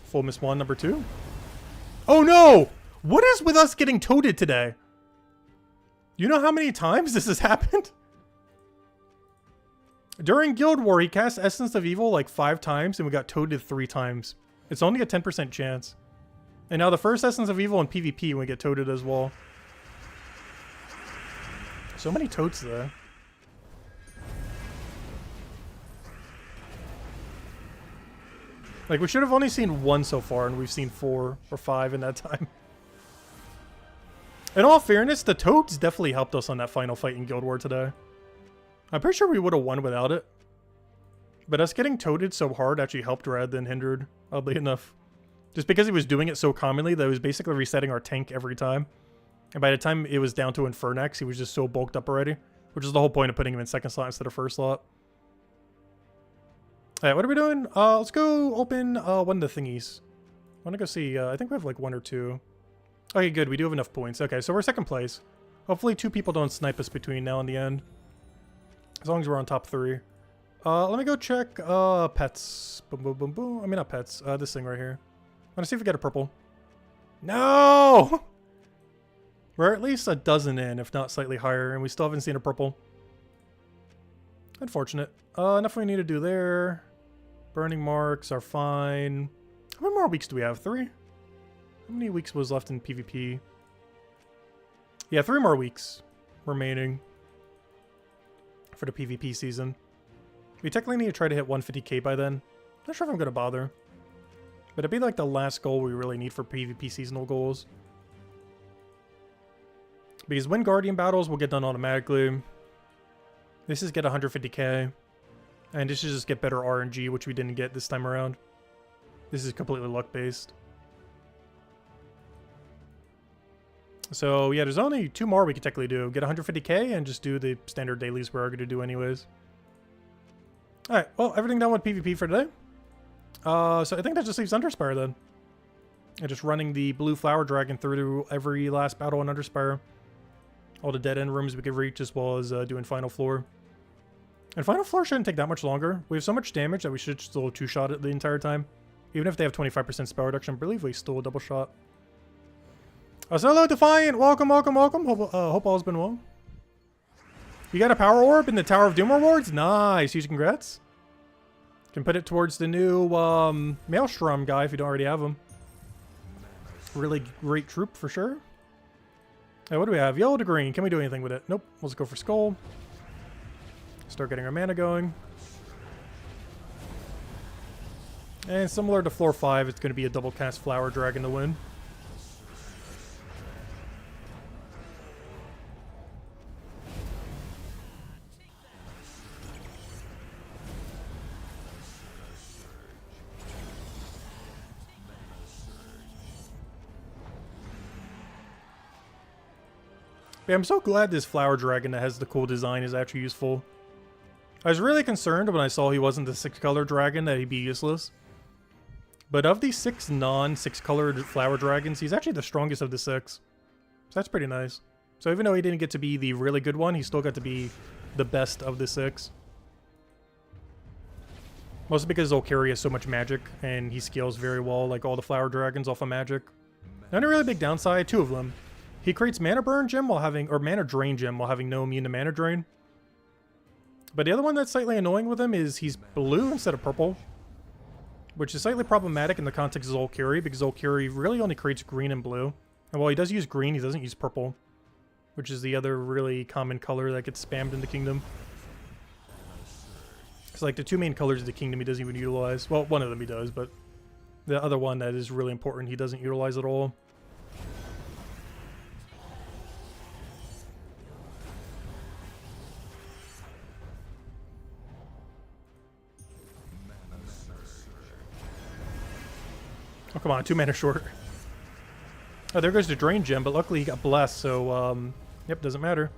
Full miss wand number 2. Oh no! What is with us getting toaded today? You know how many times this has happened? During Guild War, he cast Essence of Evil like 5 times and we got toaded 3 times. It's only a 10% chance. And now the first Essence of Evil in PvP we get toaded as well. So many toads there. Like, we should have only seen 1 so far, and we've seen 4 or 5 in that time. In all fairness, the toads definitely helped us on that final fight in Guild War today. I'm pretty sure we would have won without it. But us getting toaded so hard actually helped rather than hindered, oddly enough. Just because he was doing it so commonly that it was basically resetting our tank every time. And by the time it was down to Infernax, he was just so bulked up already. Which is the whole point of putting him in second slot instead of first slot. Alright, what are we doing? Let's go open one of the thingies. I want to go see, I think we have like 1 or 2. Okay, good, we do have enough points. Okay, so we're second place. Hopefully 2 people don't snipe us between now and the end. As long as we're on top 3. Let me go check, pets. Boom, boom, boom, boom. I mean, not pets, this thing right here. I want to see if we get a purple. No! We're at least a dozen in, if not slightly higher, and we still haven't seen a purple. Unfortunate. Enough we need to do there. Burning marks are fine. How many more weeks do we have? 3? How many weeks was left in PvP? Yeah, 3 more weeks remaining for the PvP season. We technically need to try to hit 150k by then. Not sure if I'm going to bother. But it'd be like the last goal we really need for PvP seasonal goals. Because Wind Guardian battles will get done automatically. This is get 150k. And this is just get better RNG, which we didn't get this time around. This is completely luck-based. So, yeah, there's only 2 more we could technically do. Get 150k and just do the standard dailies we're going to do anyways. Alright, well, everything done with PvP for today. So I think that just leaves Underspire then. And just running the blue flower dragon through every last battle on Underspire. All the dead end rooms we could reach, as well as doing final floor. And final floor shouldn't take that much longer. We have so much damage that we should still 2-shot it the entire time. Even if they have 25% spell reduction, I believe we still double shot. So hello, Defiant! Welcome, welcome, welcome. Hope all's been well. You got a power orb in the Tower of Doom rewards? Nice, huge congrats. Can put it towards the new Maelstrom guy if you don't already have him. Really great troop for sure. Hey, what do we have? Yellow to green. Can we do anything with it? Nope. Let's go for Skull. Start getting our mana going. And similar to floor 5, it's going to be a double cast Flower Dragon to win. Yeah, I'm so glad this Flower Dragon that has the cool design is actually useful. I was really concerned when I saw he wasn't the 6-color dragon that he'd be useless. But of the 6 non-6-colored Flower Dragons, he's actually the strongest of the 6. So that's pretty nice. So even though he didn't get to be the really good one, he still got to be the best of the 6. Mostly because Zolkiri has so much magic, and he scales very well, like all the Flower Dragons off of magic. Not a really big downside, 2 of them. He creates Mana Burn Gem while having, or Mana Drain Gem while having no immune to Mana Drain. But the other one that's slightly annoying with him is he's blue instead of purple, which is slightly problematic in the context of Zolkiri, because Zolkiri really only creates green and blue. And while he does use green, he doesn't use purple, which is the other really common color that gets spammed in the kingdom. It's like the two main colors of the kingdom he doesn't even utilize. Well, one of them he does, but the other one that is really important he doesn't utilize at all. Oh, come on, 2 mana short. Oh, there goes the Drain Gem, but luckily he got Blessed, so, yep, doesn't matter.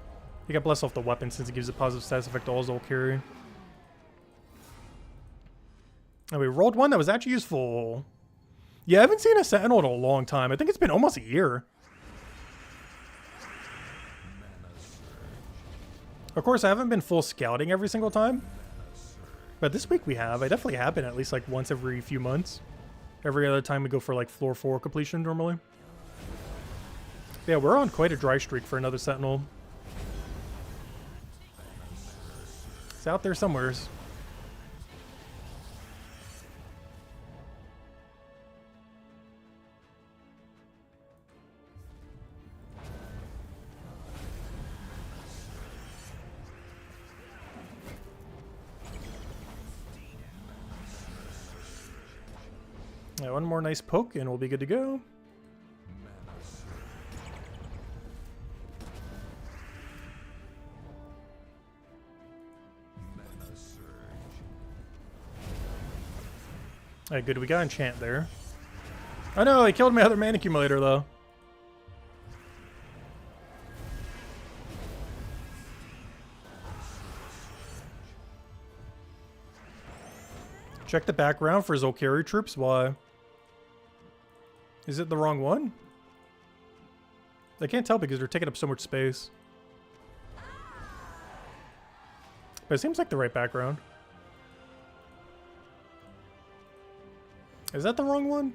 He got Blessed off the weapon since it gives a positive status effect to all Zolkiri. And we rolled one that was actually useful. Yeah, I haven't seen a Sentinel in a long time. I think it's been almost a year. Of course, I haven't been full scouting every single time. But this week we have. I definitely have been at least like once every few months. Every other time we go for like floor 4 completion normally. Yeah, we're on quite a dry streak for another Sentinel. It's out there somewheres. Yeah, one more nice poke and we'll be good to go. Alright, good. We got enchant there. Oh no, he killed my other mana accumulator though. Check the background for Zolkiri troops. Why? Is it the wrong one? I can't tell because they're taking up so much space. But it seems like the right background. Is that the wrong one?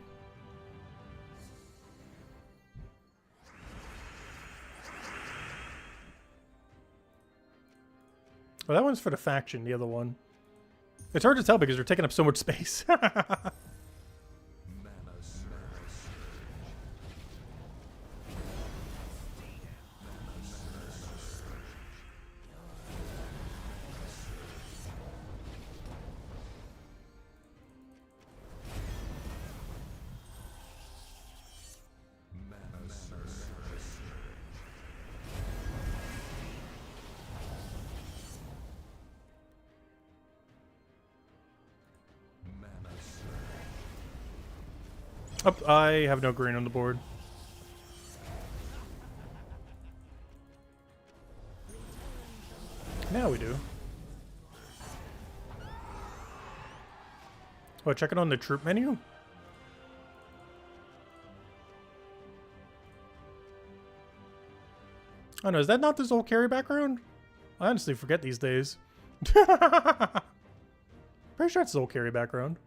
Well, that one's for the faction, the other one. It's hard to tell because they're taking up so much space. Oh, I have no green on the board. Now we do. Oh, check it on the troop menu? Oh no, is that not the Zolkiri background? I honestly forget these days. Pretty sure it's Zolkiri background.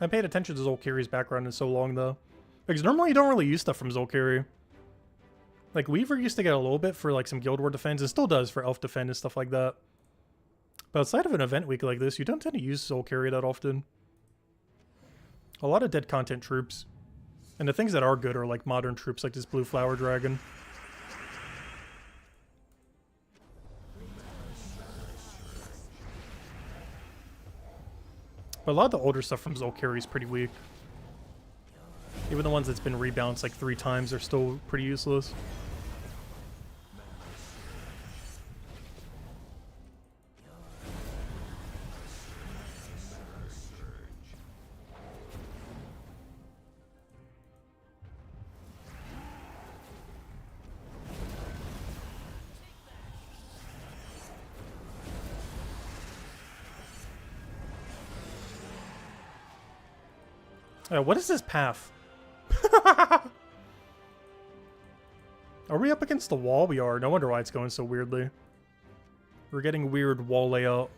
I paid attention to Zolkiri's background in so long, though. Because normally you don't really use stuff from Zolkiri. Like, Weaver used to get a little bit for, like, some Guild War defense, and still does for Elf defend and stuff like that. But outside of an event week like this, you don't tend to use Zolkiri that often. A lot of dead content troops. And the things that are good are, like, modern troops, like this Blue Flower Dragon. But a lot of the older stuff from Zolkiri is pretty weak. Even the ones that's been rebalanced like 3 times are still pretty useless. What is this path? Are we up against the wall? We are. No wonder why it's going so weirdly. We're getting weird wall layout.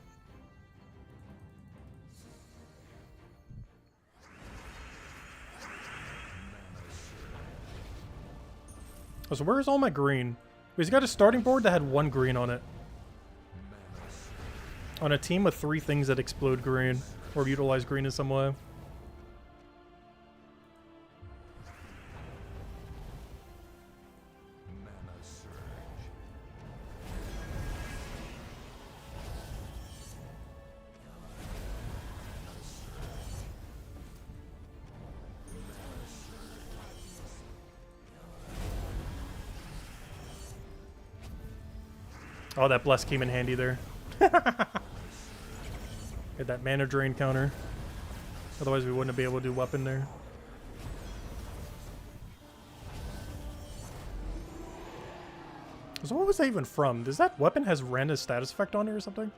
Oh, so where's all my green? He's got a starting board that had 1 green on it. On a team with 3 things that explode green or utilize green in some way. Oh, that bless came in handy there. Get that mana drain counter. Otherwise we wouldn't be able to do weapon there. So what was that even from? Does that weapon has random status effect on it or something?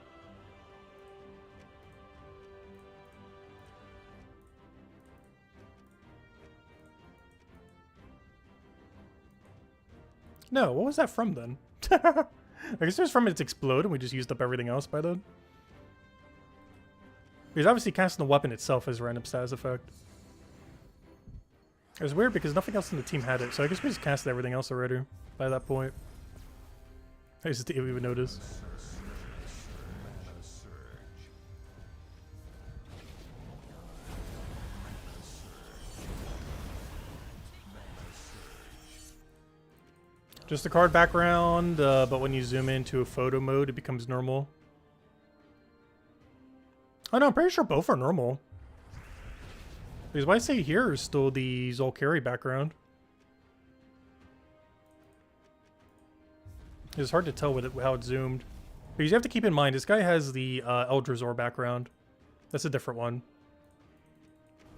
No, what was that from then? I guess it was from its explode and we just used up everything else by then. Because obviously casting the weapon itself has random status effect. It was weird because nothing else in the team had it, so I guess we just casted everything else already by that point. I just didn't even notice. Just a card background, but when you zoom into a photo mode, it becomes normal. Oh no, I'm pretty sure both are normal. Because what I say here is still the Zolkari background. It's hard to tell with it, how it's zoomed. Because you have to keep in mind, this guy has the Eldrazi background. That's a different one.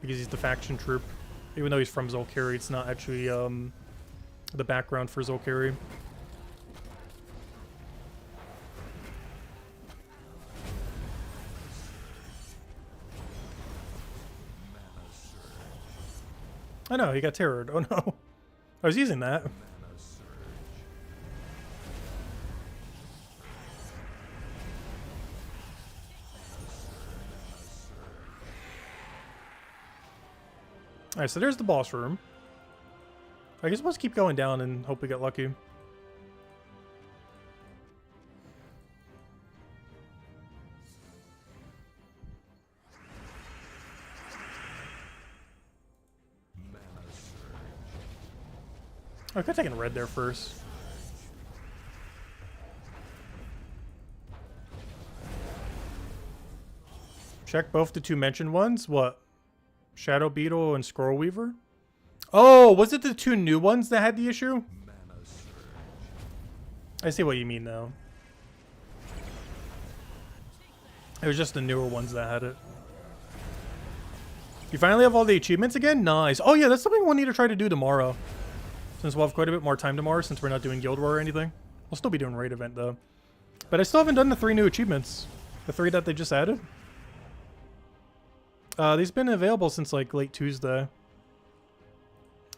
Because he's the faction troop. Even though he's from Zolkari, it's not actually the background for Zolkari. I know, he got terrored. Oh no. I was using that. Alright, so there's the boss room. I guess let's keep going down and hope we get lucky. I could have taken red there first. Check both the 2 mentioned ones. What? Shadow Beetle and Scroll Weaver? Oh, was it the 2 new ones that had the issue? I see what you mean now. It was just the newer ones that had it. You finally have all the achievements again? Nice. Oh yeah, that's something we'll need to try to do tomorrow. Since we'll have quite a bit more time tomorrow since we're not doing Guild War or anything. We'll still be doing Raid Event though. But I still haven't done the 3 new achievements. The 3 that they just added. These have been available since like late Tuesday.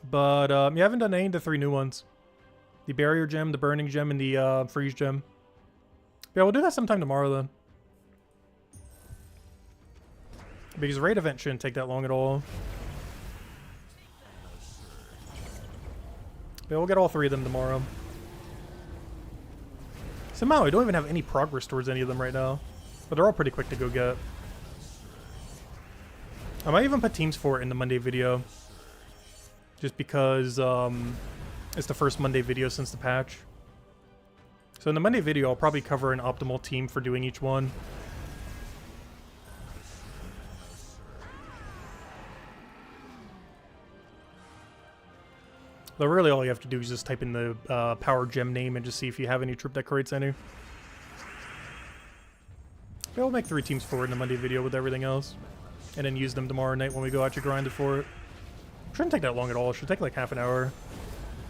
But you haven't done any of the 3 new ones. The Barrier Gem, the Burning Gem, and the Freeze Gem. Yeah, we'll do that sometime tomorrow then. Because Raid Event shouldn't take that long at all. Yeah, we'll get all 3 of them tomorrow. Somehow I don't even have any progress towards any of them right now. But they're all pretty quick to go get. I might even put teams for it in the Monday video. Just because it's the first Monday video since the patch. So in the Monday video, I'll probably cover an optimal team for doing each one. But really all you have to do is just type in the power gem name and just see if you have any troop that creates any. Yeah, we'll make 3 teams for it in the Monday video with everything else. And then use them tomorrow night when we go actually grind it for it. Shouldn't take that long at all. It should take like half an hour.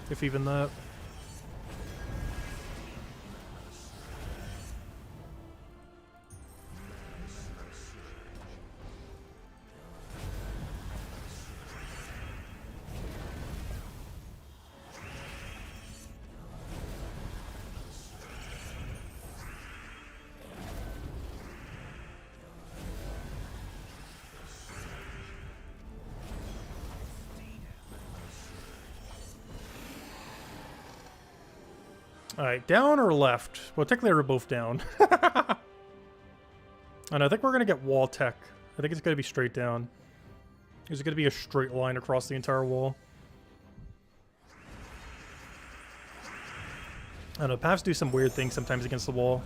If even that. Alright, down or left? Well, technically we're both down. And I think we're going to get wall tech. I think it's going to be straight down. It's going to be a straight line across the entire wall. I don't know, paths do some weird things sometimes against the wall.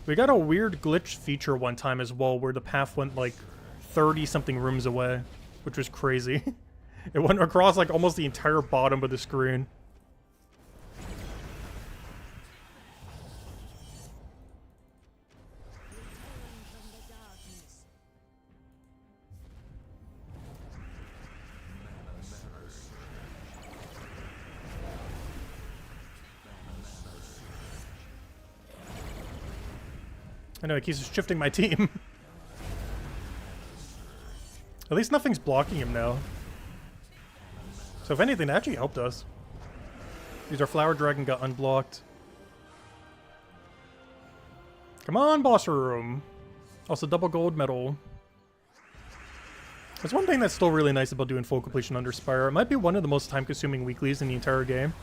We got a weird glitch feature one time as well, where the path went like 30-something rooms away, which was crazy. It went across like almost the entire bottom of the screen. I know, he keeps shifting my team. At least nothing's blocking him now. So if anything, that actually helped us. Because our Flower Dragon got unblocked. Come on, boss room. Also, double gold medal. That's one thing that's still really nice about doing full completion Underspire. It might be one of the most time-consuming weeklies in the entire game.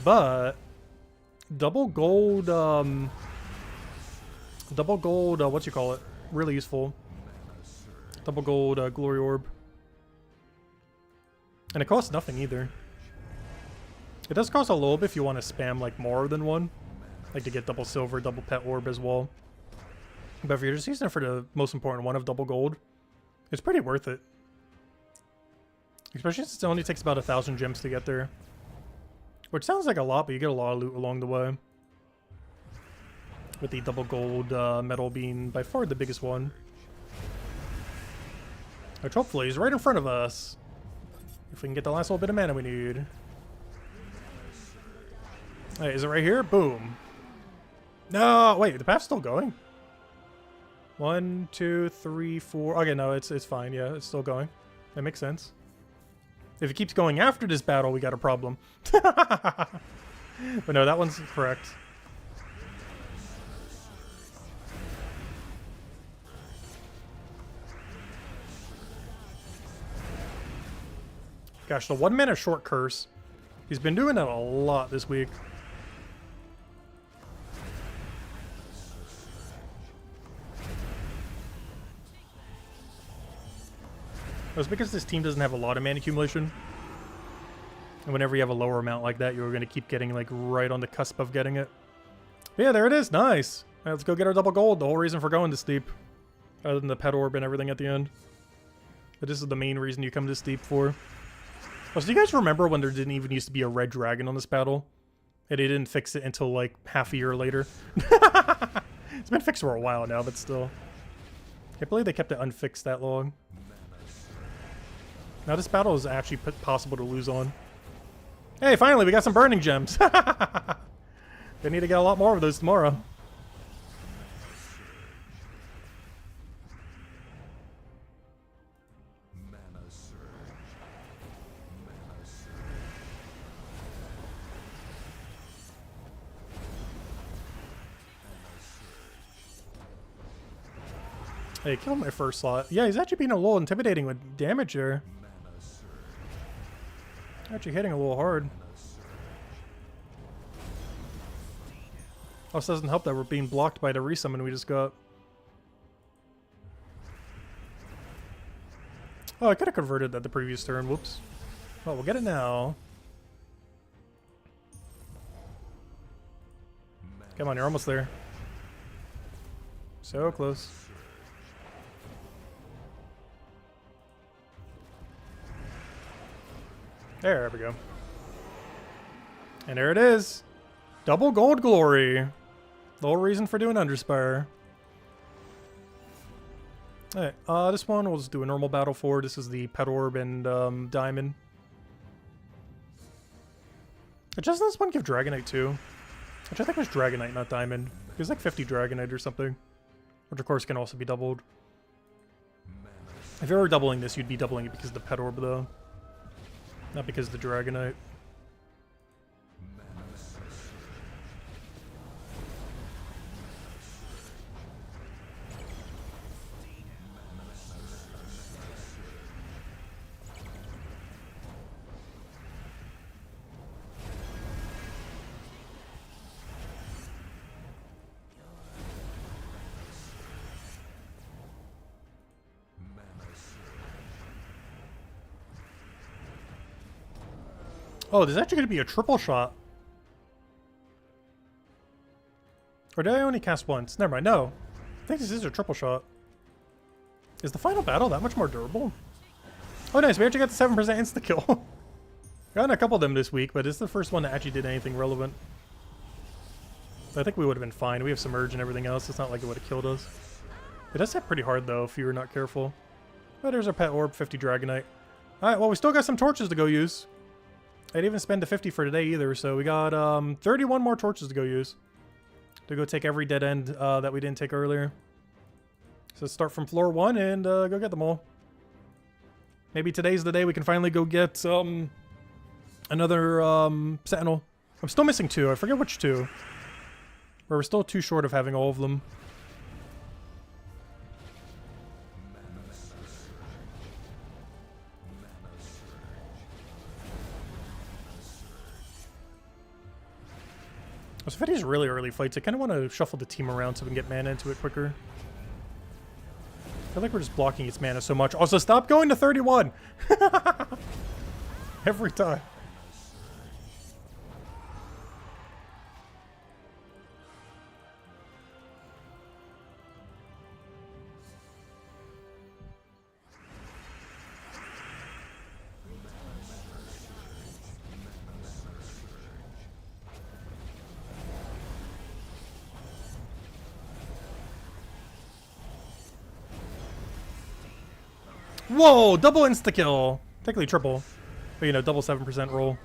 But double gold, what's you call it? Really useful. Double gold glory orb. And it costs nothing either. It does cost a little bit if you want to spam like more than one. Like to get double silver, double pet orb as well. But if you're just using it for the most important one of double gold, it's pretty worth it. Especially since it only takes about 1,000 gems to get there. Which sounds like a lot, but you get a lot of loot along the way. With the double gold medal being by far the biggest one. Which hopefully is right in front of us. If we can get the last little bit of mana we need. Hey, is it right here? Boom. No, wait, the path's still going? 1, 2, 3, 4. Okay, no, it's fine. Yeah, it's still going. That makes sense. If it keeps going after this battle, we got a problem. But no, that one's correct. Gosh, the 1 mana short curse. He's been doing that a lot this week. It's because this team doesn't have a lot of mana accumulation. And whenever you have a lower amount like that, you're going to keep getting like right on the cusp of getting it. But yeah, there it is. Nice. Right, let's go get our double gold. The whole reason for going this deep. Other than the pet orb and everything at the end. But this is the main reason you come this deep for. Oh, so do you guys remember when there didn't even used to be a red dragon on this battle? And they didn't fix it until like half a year later? It's been fixed for a while now, but still. I can't believe they kept it unfixed that long. Now this battle is actually possible to lose on. Hey, finally, we got some burning gems. We need to get a lot more of those tomorrow. Hey, killed my first slot. Yeah, he's actually being a little intimidating with damage there. Actually hitting a little hard. Also doesn't help that we're being blocked by the resummon we just got. Oh, I could have converted that the previous turn. Whoops. Oh, we'll get it now. Come on, you're almost there. So close. There we go. And there it is. Double gold glory. The whole reason for doing Underspire. Alright, this one we'll just do a normal battle for. This is the pet orb and diamond. Doesn't this one give Dragonite too? Which I think was Dragonite, not diamond. It was like 50 Dragonite or something. Which of course can also be doubled. If you were doubling this, you'd be doubling it because of the pet orb though. Not because of the Dragonite. Oh, there's actually going to be a triple shot. Or did I only cast once? Never mind, no. I think this is a triple shot. Is the final battle that much more durable? Oh nice, we actually got the 7% insta-kill. Gotten a couple of them this week, but it's the first one that actually did anything relevant. I think we would have been fine. We have Submerge and everything else. It's not like it would have killed us. It does hit pretty hard though, if you were not careful. Oh, there's our pet orb, 50 Dragonite. Alright, well we still got some torches to go use. I didn't even spend the 50 for today either, so we got 31 more torches to go use. To go take every dead end that we didn't take earlier. So let's start from floor 1 and go get them all. Maybe today's the day we can finally go get another Sentinel. I'm still missing 2. I forget which 2. But we're still too short of having all of them. So if it is really early fights, I kind of want to shuffle the team around so we can get mana into it quicker. I feel like we're just blocking its mana so much. Also, stop going to 31! Every time. Whoa! Double insta-kill! Technically triple. But you know, double 7% roll.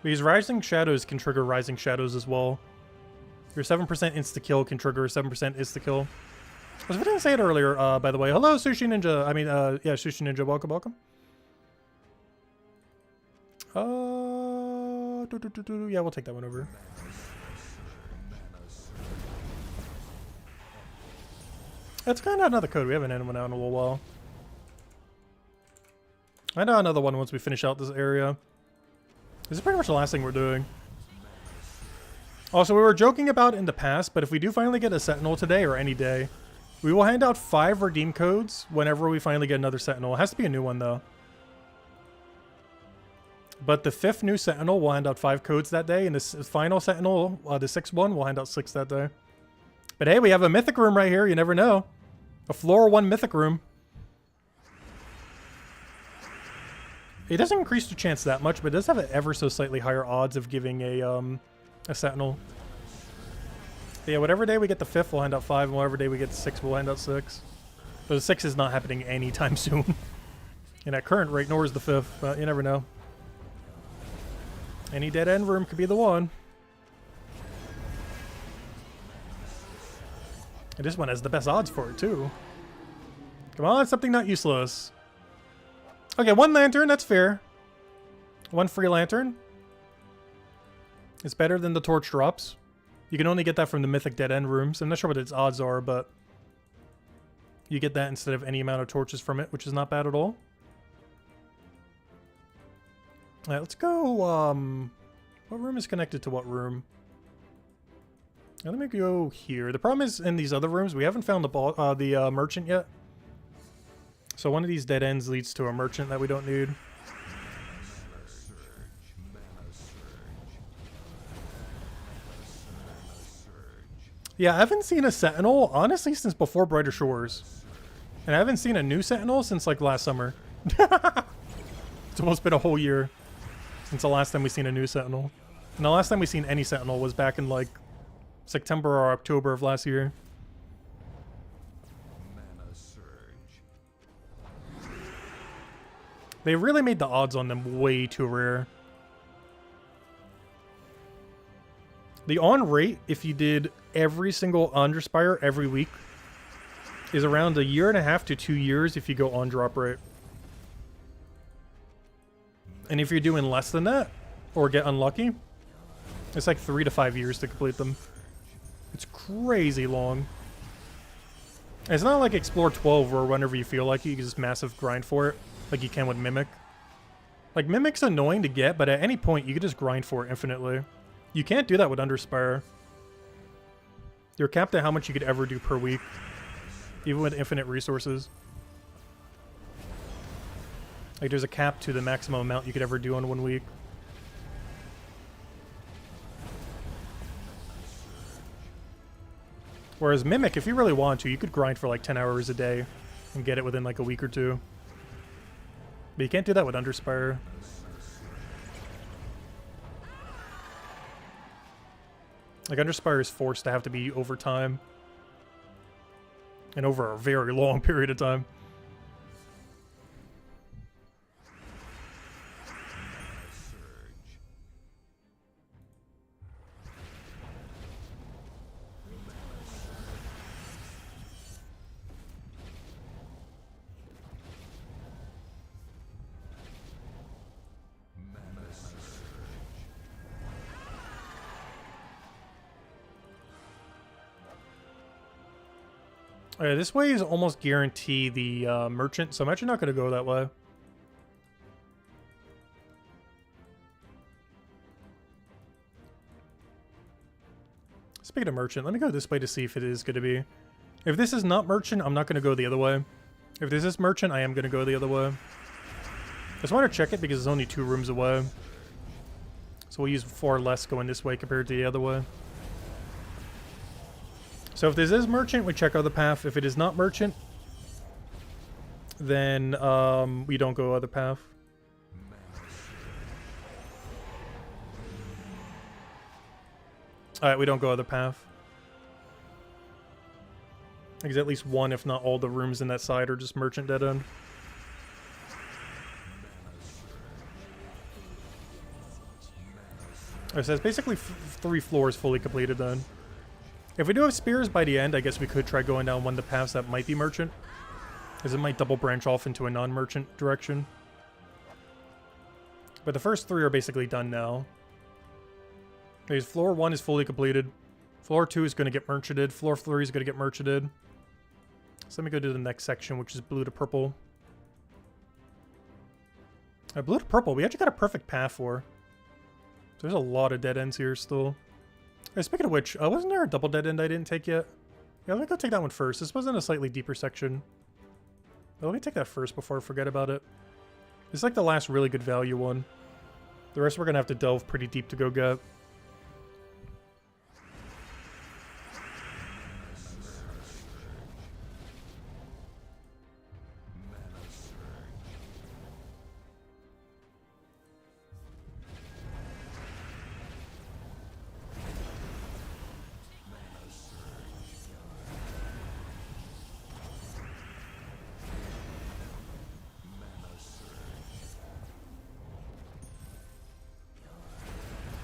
Because Rising Shadows can trigger Rising Shadows as well. Your 7% insta-kill can trigger 7% insta-kill. I didn't say it earlier, by the way. Hello, Sushi Ninja. I mean, yeah, Sushi Ninja. Welcome, welcome. Yeah, we'll take that one over. That's kind of another code. We haven't had one out in a little while. I know another one once we finish out this area. This is pretty much the last thing we're doing. Also, we were joking about in the past, but if we do finally get a Sentinel today or any day, we will hand out 5 redeem codes whenever we finally get another Sentinel. It has to be a new one, though. But the 5th new Sentinel will hand out 5 codes that day, and the final Sentinel, the 6th one, will hand out 6 that day. But hey, we have a Mythic Room right here. You never know. A floor 1 Mythic Room. It doesn't increase the chance that much, but it does have an ever so slightly higher odds of giving a Sentinel. But yeah, whatever day we get the 5th, we'll hand out 5, and whatever day we get the 6th, we'll hand out 6. But the 6th is not happening anytime soon. And at current rate, nor is the 5th, but you never know. Any dead end room could be the one. And this one has the best odds for it, too. Come on, something not useless. Okay, 1 lantern, that's fair. 1 free lantern. It's better than the torch drops. You can only get that from the mythic dead end rooms. I'm not sure what its odds are, but you get that instead of any amount of torches from it, which is not bad at all. Alright, let's go, what room is connected to what room? Now, let me go here. The problem is, in these other rooms, we haven't found the merchant yet. So one of these dead ends leads to a merchant that we don't need. Yeah, I haven't seen a Sentinel, honestly, since before Brighter Shores. And I haven't seen a new Sentinel since, like, last summer. It's almost been a whole year since the last time we seen a new Sentinel. And the last time we seen any Sentinel was back in, like, September or October of last year. They really made the odds on them way too rare. The on rate, if you did every single Underspire every week, is around 1.5 to 2 years if you go on drop rate. And if you're doing less than that, or get unlucky, it's like 3 to 5 years to complete them. It's crazy long. And it's not like Explore 12 where whenever you feel like it, you can just massive grind for it, like you can with Mimic. Like, Mimic's annoying to get, but at any point, you can just grind for it infinitely. You can't do that with Underspire. You're capped at how much you could ever do per week, even with infinite resources. Like, there's a cap to the maximum amount you could ever do in 1 week. Whereas Mimic, if you really want to, you could grind for like 10 hours a day and get it within like a week or two. But you can't do that with Underspire. Like, Underspire is forced to have to be over time. And over a very long period of time. This way is almost guarantee the merchant, so I'm actually not going to go that way. Speaking of merchant, let me go this way to see if it is going to be. If this is not merchant, I'm not going to go the other way. If this is merchant, I am going to go the other way. I just want to check it because it's only 2 rooms away. So we'll use 4 less going this way compared to the other way. So if this is merchant, we check out the path. If it is not merchant, then we don't go other path. Alright, we don't go other path. Because at least one, if not all, the rooms in that side are just merchant dead end. Alright, so it's basically 3 floors fully completed then. If we do have spears by the end, I guess we could try going down one of the paths that might be merchant. Because it might double branch off into a non-merchant direction. But the first 3 are basically done now. Because floor 1 is fully completed. Floor 2 is going to get merchanted. Floor 3 is going to get merchanted. So let me go to the next section, which is blue to purple. Blue to purple, we actually got a perfect path for. There's a lot of dead ends here still. Hey, speaking of which, wasn't there a double dead end I didn't take yet? Yeah, let me go take that one first. This wasn't a slightly deeper section. But let me take that first before I forget about it. It's like the last really good value one. The rest we're going to have to delve pretty deep to go get.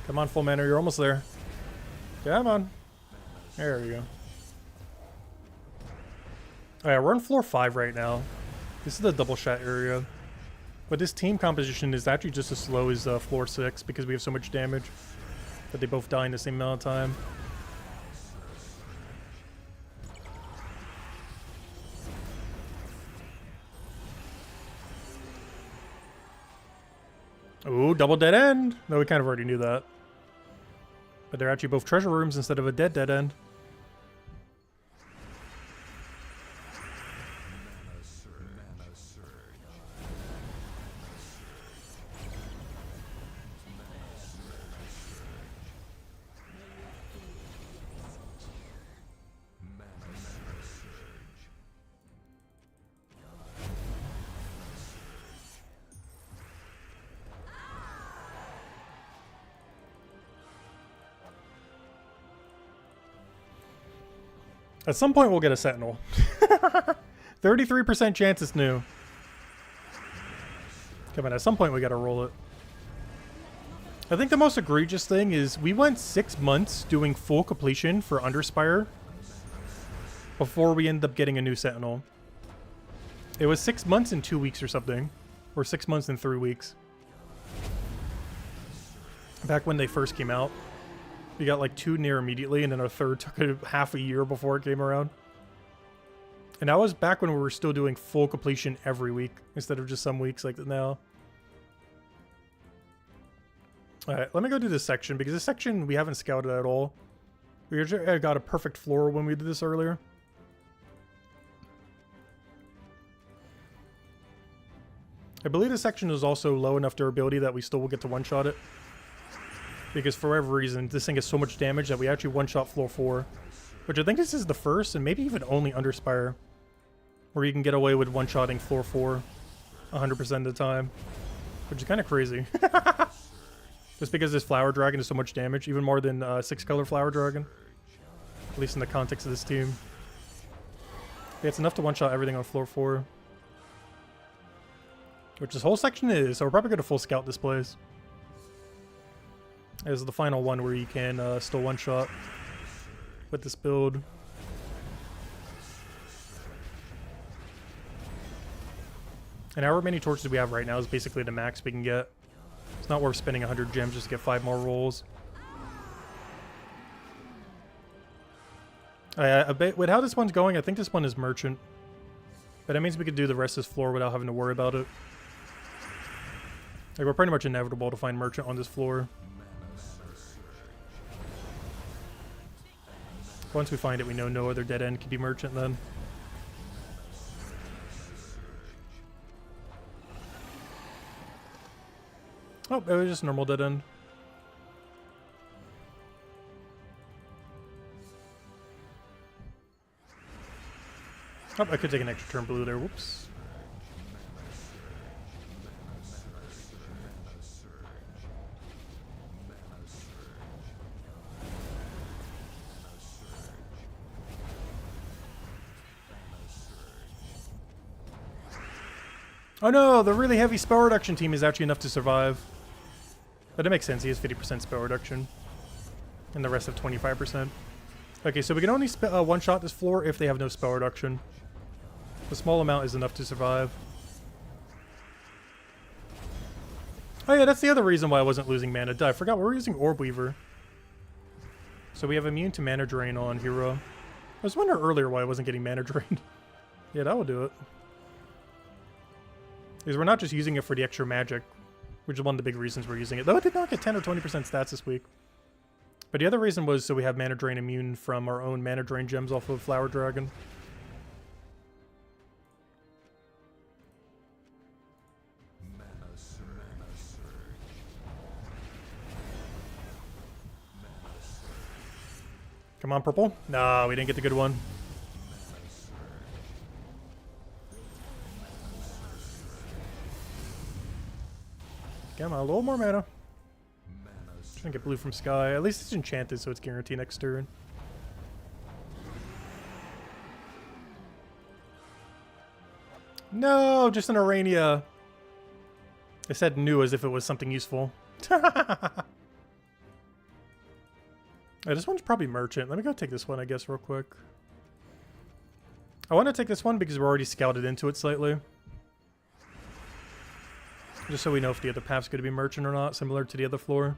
Come on, full mana, you're almost there. Come on. There we go. Alright, we're on floor 5 right now. This is the double shot area. But this team composition is actually just as slow as floor 6 because we have so much damage that they both die in the same amount of time. Ooh, double dead end! No, we kind of already knew that. But they're actually both treasure rooms instead of a dead end. At some point, we'll get a Sentinel. 33% chance it's new. Come on, at some point we gotta roll it. I think the most egregious thing is we went 6 months doing full completion for Underspire before we ended up getting a new Sentinel. It was 6 months and 2 weeks or something. Or 6 months and 3 weeks. Back when they first came out. We got like 2 near immediately, and then our third took half a year before it came around. And that was back when we were still doing full completion every week, instead of just some weeks like now. Alright, let me go do this section, because this section we haven't scouted at all. We got a perfect floor when we did this earlier. I believe this section is also low enough durability that we still will get to one-shot it. Because for whatever reason, this thing has so much damage that we actually one-shot floor 4. Which I think this is the first and maybe even only Underspire where you can get away with one-shotting floor 4 100% of the time. Which is kind of crazy. Just because this Flower Dragon is so much damage, even more than 6-color Flower Dragon. At least in the context of this team. Yeah, it's enough to one-shot everything on floor 4. Which this whole section is, so we're probably going to full scout this place. This is the final one where you can still one-shot with this build. And however many torches we have right now is basically the max we can get. It's not worth spending 100 gems just to get 5 more rolls. With how this one's going, I think this one is merchant. But that means we could do the rest of this floor without having to worry about it. Like, we're pretty much inevitable to find merchant on this floor. Once we find it, we know no other dead end can be merchant then. Oh, it was just normal dead end. Oh, I could take an extra turn blue there. Whoops. Oh no, the really heavy spell reduction team is actually enough to survive. But it makes sense, he has 50% spell reduction. And the rest have 25%. Okay, so we can only one-shot this floor if they have no spell reduction. A small amount is enough to survive. Oh yeah, that's the other reason why I wasn't losing mana. Duh, I forgot we were using Orb Weaver. So we have immune to mana drain on hero. I was wondering earlier why I wasn't getting mana drained. Yeah, that will do it. Because we're not just using it for the extra magic, which is one of the big reasons we're using it. Though it did not get 10 or 20% stats this week. But the other reason was so we have mana drain immune from our own mana drain gems off of Flower Dragon. Come on, purple. No, we didn't get the good one. Come on, a little more mana. Trying to get blue from sky. At least it's enchanted, so it's guaranteed next turn. No, just an Arania. I said new as if it was something useful. This one's probably merchant. Let me go take this one, I guess, real quick. I want to take this one because we're already scouted into it slightly. Just so we know if the other path's going to be merchant or not, similar to the other floor.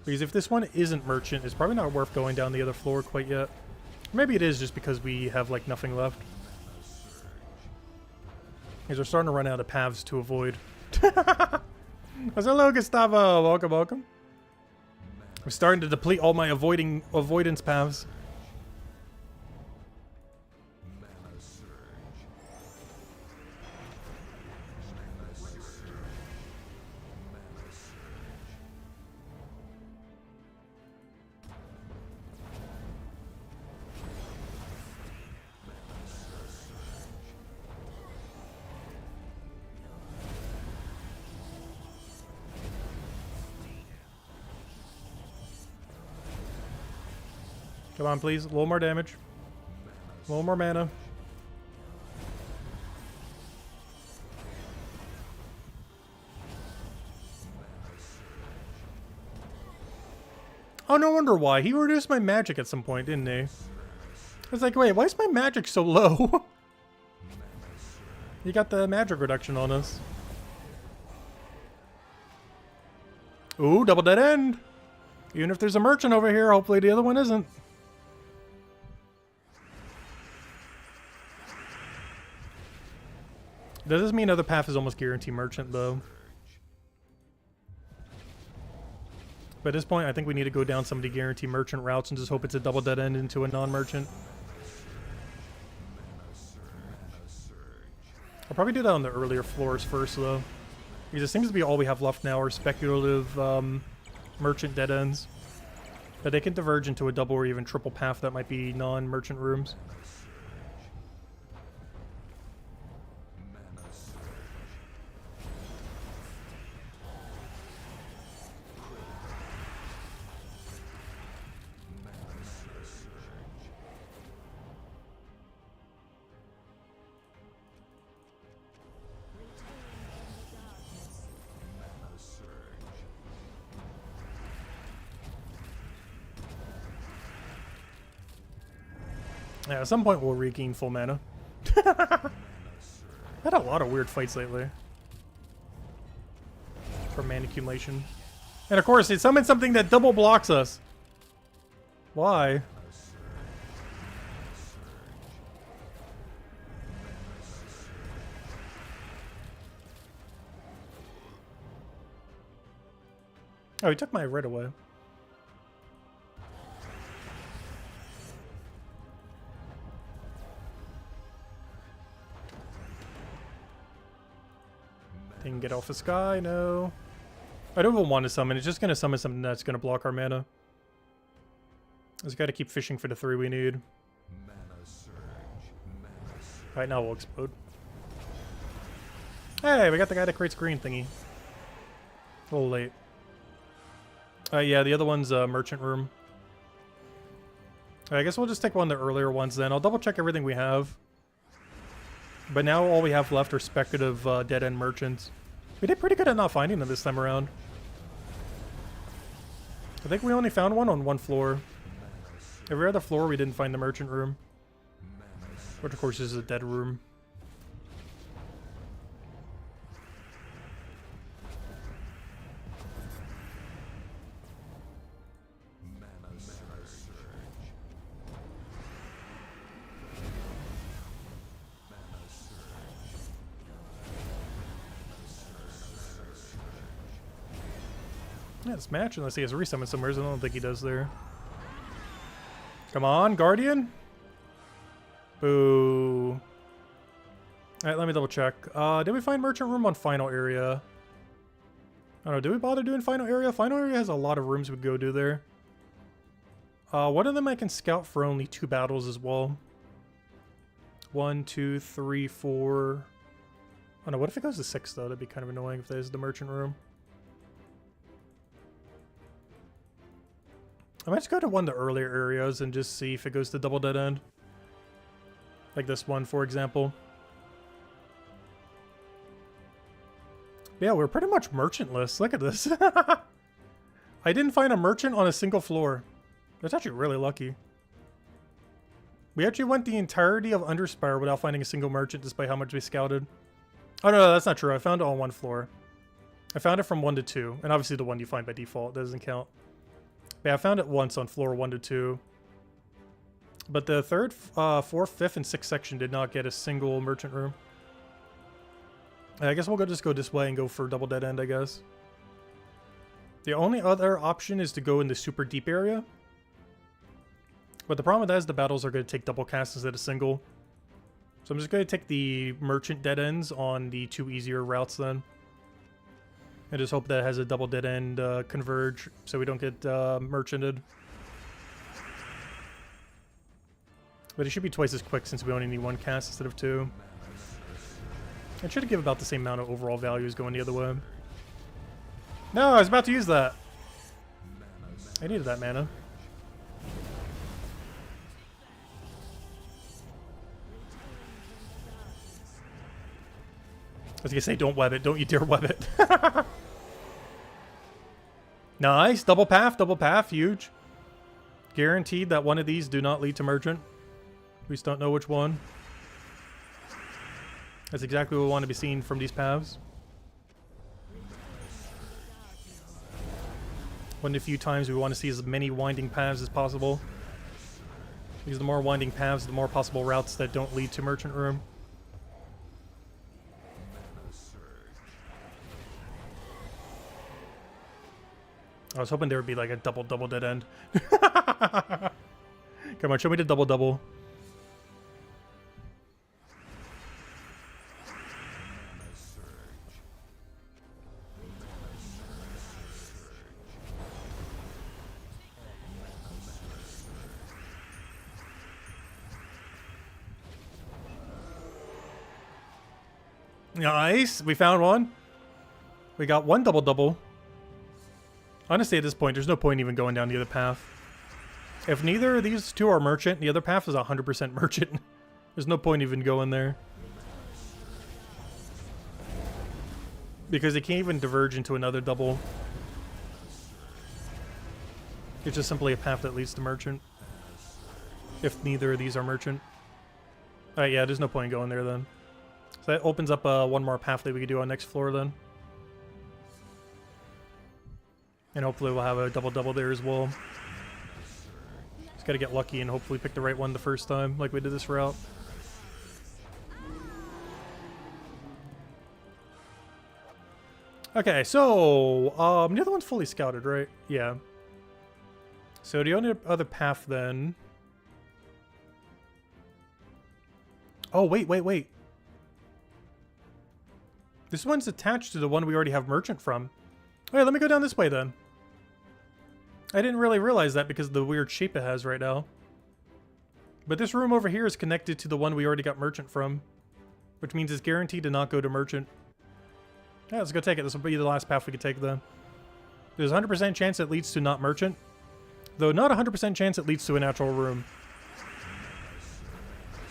Because if this one isn't merchant, it's probably not worth going down the other floor quite yet. Maybe it is just because we have, like, nothing left. Because we're starting to run out of paths to avoid. Hello, Gustavo. Welcome, welcome. I'm starting to deplete all my avoidance paths. Come on, please. A little more damage. A little more mana. Oh, no wonder why. He reduced my magic at some point, didn't he? I was like, wait, why is my magic so low? He got the magic reduction on us. Ooh, double dead end. Even if there's a merchant over here, hopefully the other one isn't. Does this mean other path is almost guaranteed merchant, though? But at this point, I think we need to go down some of the guaranteed merchant routes and just hope it's a double dead end into a non-merchant. probably do that on the earlier floors first, though. Because it seems to be all we have left now are speculative merchant dead ends. But they can diverge into a double or even triple path that might be non-merchant rooms. Yeah, at some point we'll regain full mana. Had a lot of weird fights lately. For mana accumulation. And of course, it summoned something that double blocks us. Why? Oh, he took my red away. Didn't get off the sky, no. I don't even want to summon. It's just going to summon something that's going to block our mana. Just got to keep fishing for the 3 we need. Alright, now we'll explode. Hey, we got the guy that creates green thingy. A little late. Yeah, the other one's merchant room. I guess we'll just take one of the earlier ones then. I'll double check everything we have. But now all we have left are speculative dead-end merchants. We did pretty good at not finding them this time around. I think we only found one on one floor. Every other floor we didn't find the merchant room. Which of course is a dead room. Yeah, this match, unless he has resummon somewhere, I don't think he does there. Come on, Guardian! Boo. Alright, let me double check. Did we find Merchant Room on Final Area? I don't know, did we bother doing Final Area? Final Area has a lot of rooms we could go do there. One of them I can scout for only 2 battles as well. 1, 2, 3, 4... Oh no, what if it goes to 6 though? That'd be kind of annoying if there's the Merchant Room. I might just go to one of the earlier areas and just see if it goes to double dead end. Like this one, for example. Yeah, we're pretty much merchantless. Look at this. I didn't find a merchant on a single floor. That's actually really lucky. We actually went the entirety of Underspire without finding a single merchant despite how much we scouted. Oh, no, that's not true. I found it on one floor. I found it from 1 to 2. And obviously the one you find by default doesn't count. Yeah, I found it once on floor 1 to 2. But the 3rd, 4th, 5th, and 6th section did not get a single merchant room. I guess we'll just go this way and go for double dead end, I guess. The only other option is to go in the super deep area. But the problem with that is the battles are going to take double casts instead of single. So I'm just going to take the merchant dead ends on the 2 easier routes then. I just hope that it has a double dead end converge so we don't get merchanted. But it should be twice as quick since we only need 1 cast instead of 2. It should give about the same amount of overall values going the other way. No, I was about to use that. I needed that mana. I was gonna say, don't web it. Don't you dare web it. Nice. Double path, huge. Guaranteed that one of these do not lead to merchant. We just don't know which one. That's exactly what we want to be seen from these paths. One of the few times we want to see as many winding paths as possible. Because the more winding paths, the more possible routes that don't lead to merchant room. I was hoping there would be like a double dead end. Come on, show me the double. Nice. We found one. We got one double-double. Honestly, at this point, there's no point even going down the other path. If neither of these two are merchant, the other path is 100% merchant. There's no point even going there. Because it can't even diverge into another double. It's just simply a path that leads to merchant. If neither of these are merchant. Alright, yeah, there's no point in going there then. So that opens up one more path that we could do on next floor then. And hopefully we'll have a double-double there as well. Just gotta get lucky and hopefully pick the right one the first time, like we did this route. Okay, so, the other one's fully scouted, right? Yeah. So the only other path then... Oh, wait. This one's attached to the one we already have merchant from. Wait, let me go down this way then. I didn't really realize that because of the weird shape it has right now. But this room over here is connected to the one we already got merchant from. Which means it's guaranteed to not go to merchant. Yeah, let's go take it. This will be the last path we could take then. There's a 100% chance it leads to not merchant. Though not a 100% chance it leads to a natural room.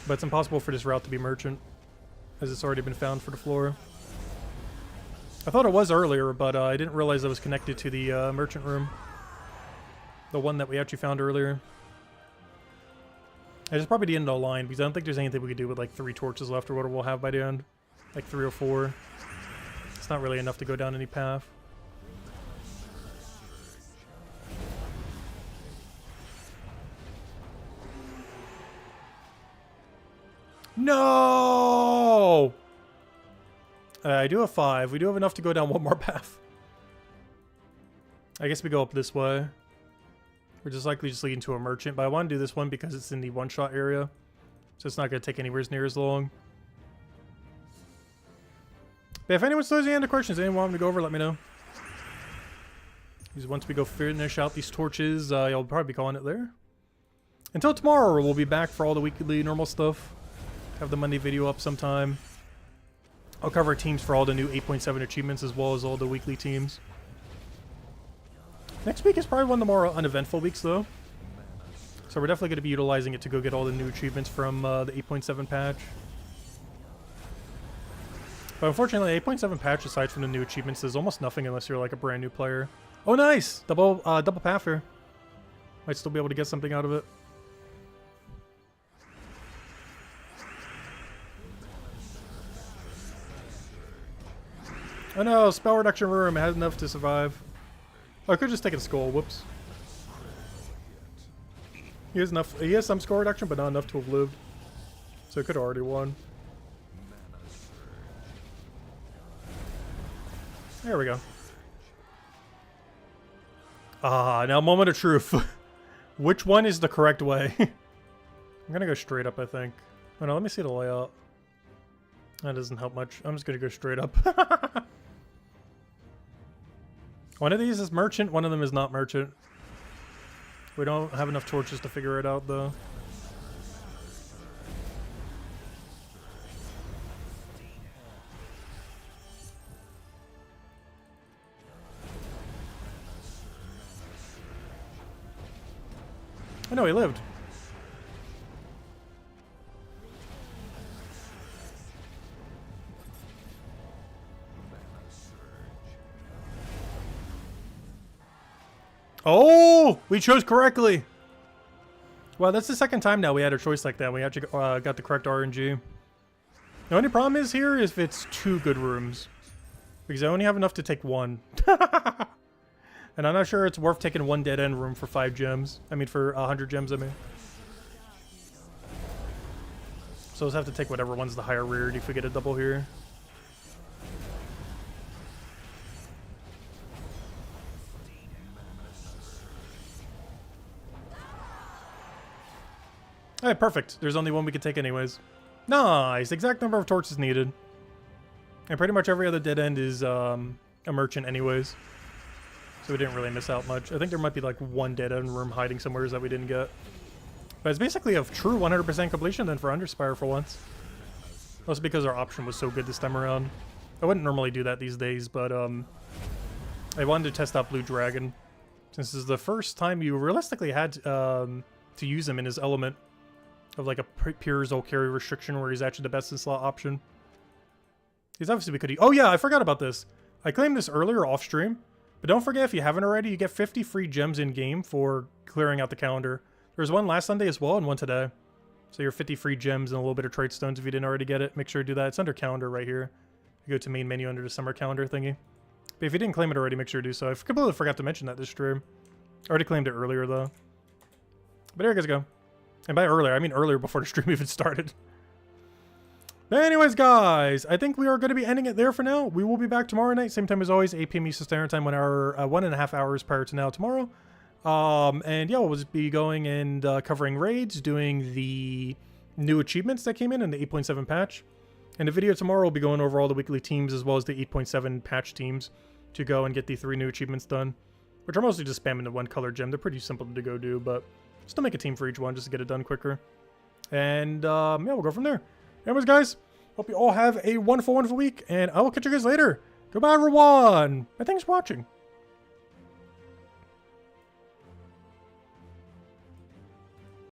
But it's impossible for this route to be merchant, as it's already been found for the floor. I thought it was earlier, but I didn't realize it was connected to the merchant room. The one that we actually found earlier. It's probably the end of the line, because I don't think there's anything we could do with like 3 torches left or whatever we'll have by the end. Like 3 or 4. It's not really enough to go down any path. No! I do have 5. We do have enough to go down one more path. I guess we go up this way. We're just likely just leading to a merchant, but I want to do this one because it's in the one-shot area. So it's not going to take anywhere near as long. But if anyone still has any other questions, anyone want me to go over, let me know. Because once we go finish out these torches, I'll probably be calling it there. Until tomorrow, we'll be back for all the weekly normal stuff. Have the Monday video up sometime. I'll cover teams for all the new 8.7 achievements as well as all the weekly teams. Next week is probably one of the more uneventful weeks though. So we're definitely going to be utilizing it to go get all the new achievements from the 8.7 patch. But unfortunately, the 8.7 patch, aside from the new achievements, does almost nothing unless you're like a brand new player. Oh nice! Double path here. Might still be able to get something out of it. Oh no, spell reduction room. It has enough to survive. Oh, I could just take a skull. Whoops. He has enough. He has some score reduction, but not enough to have lived. So it could have already won. There we go. Ah, now moment of truth. Which one is the correct way? I'm gonna go straight up, I think. Oh no, let me see the layout. That doesn't help much. I'm just gonna go straight up. One of these is merchant, one of them is not merchant. We don't have enough torches to figure it out, though. Oh no, he lived. Oh, we chose correctly. Well, that's the second time now we had a choice like that. We actually got the correct RNG. The only problem is here is if it's 2 good rooms. Because I only have enough to take 1. And I'm not sure it's worth taking 1 dead end room for 5 gems. I mean, for 100 gems, I mean. So we'll just have to take whatever one's the higher rarity if we get a double here. Alright, perfect. There's only one we can take anyways. Nice! Exact number of torches needed. And pretty much every other dead end is a merchant anyways. So we didn't really miss out much. I think there might be like 1 dead end room hiding somewhere that we didn't get. But it's basically a true 100% completion then for Underspire for once. Also because our option was so good this time around. I wouldn't normally do that these days, but I wanted to test out Blue Dragon. Since this is the first time you realistically had to use him in his element of like a pure Zolkari restriction where he's actually the best in slot option. He's obviously we could. Oh yeah, I forgot about this. I claimed this earlier off stream, but don't forget if you haven't already, you get 50 free gems in game for clearing out the calendar. There was one last Sunday as well and one today. So your 50 free gems and a little bit of trade stones if you didn't already get it. Make sure to do that. It's under calendar right here. You go to main menu under the summer calendar thingy. But if you didn't claim it already, make sure to do so. I completely forgot to mention that this stream. I already claimed it earlier though. But here you guys go. And by earlier, I mean earlier before the stream even started. But anyways, guys, I think we are going to be ending it there for now. We will be back tomorrow night, same time as always, 8 p.m. Eastern Standard Time, 1.5 hours prior to now tomorrow. And yeah, we'll just be going and covering raids, doing the new achievements that came in the 8.7 patch. And the video tomorrow will be going over all the weekly teams as well as the 8.7 patch teams to go and get the 3 new achievements done, which are mostly just spamming the 1 color gem. They're pretty simple to go do, but still make a team for each one just to get it done quicker. And yeah, we'll go from there. Anyways, guys, hope you all have a wonderful, wonderful week, and I will catch you guys later. Goodbye, everyone, and thanks for watching.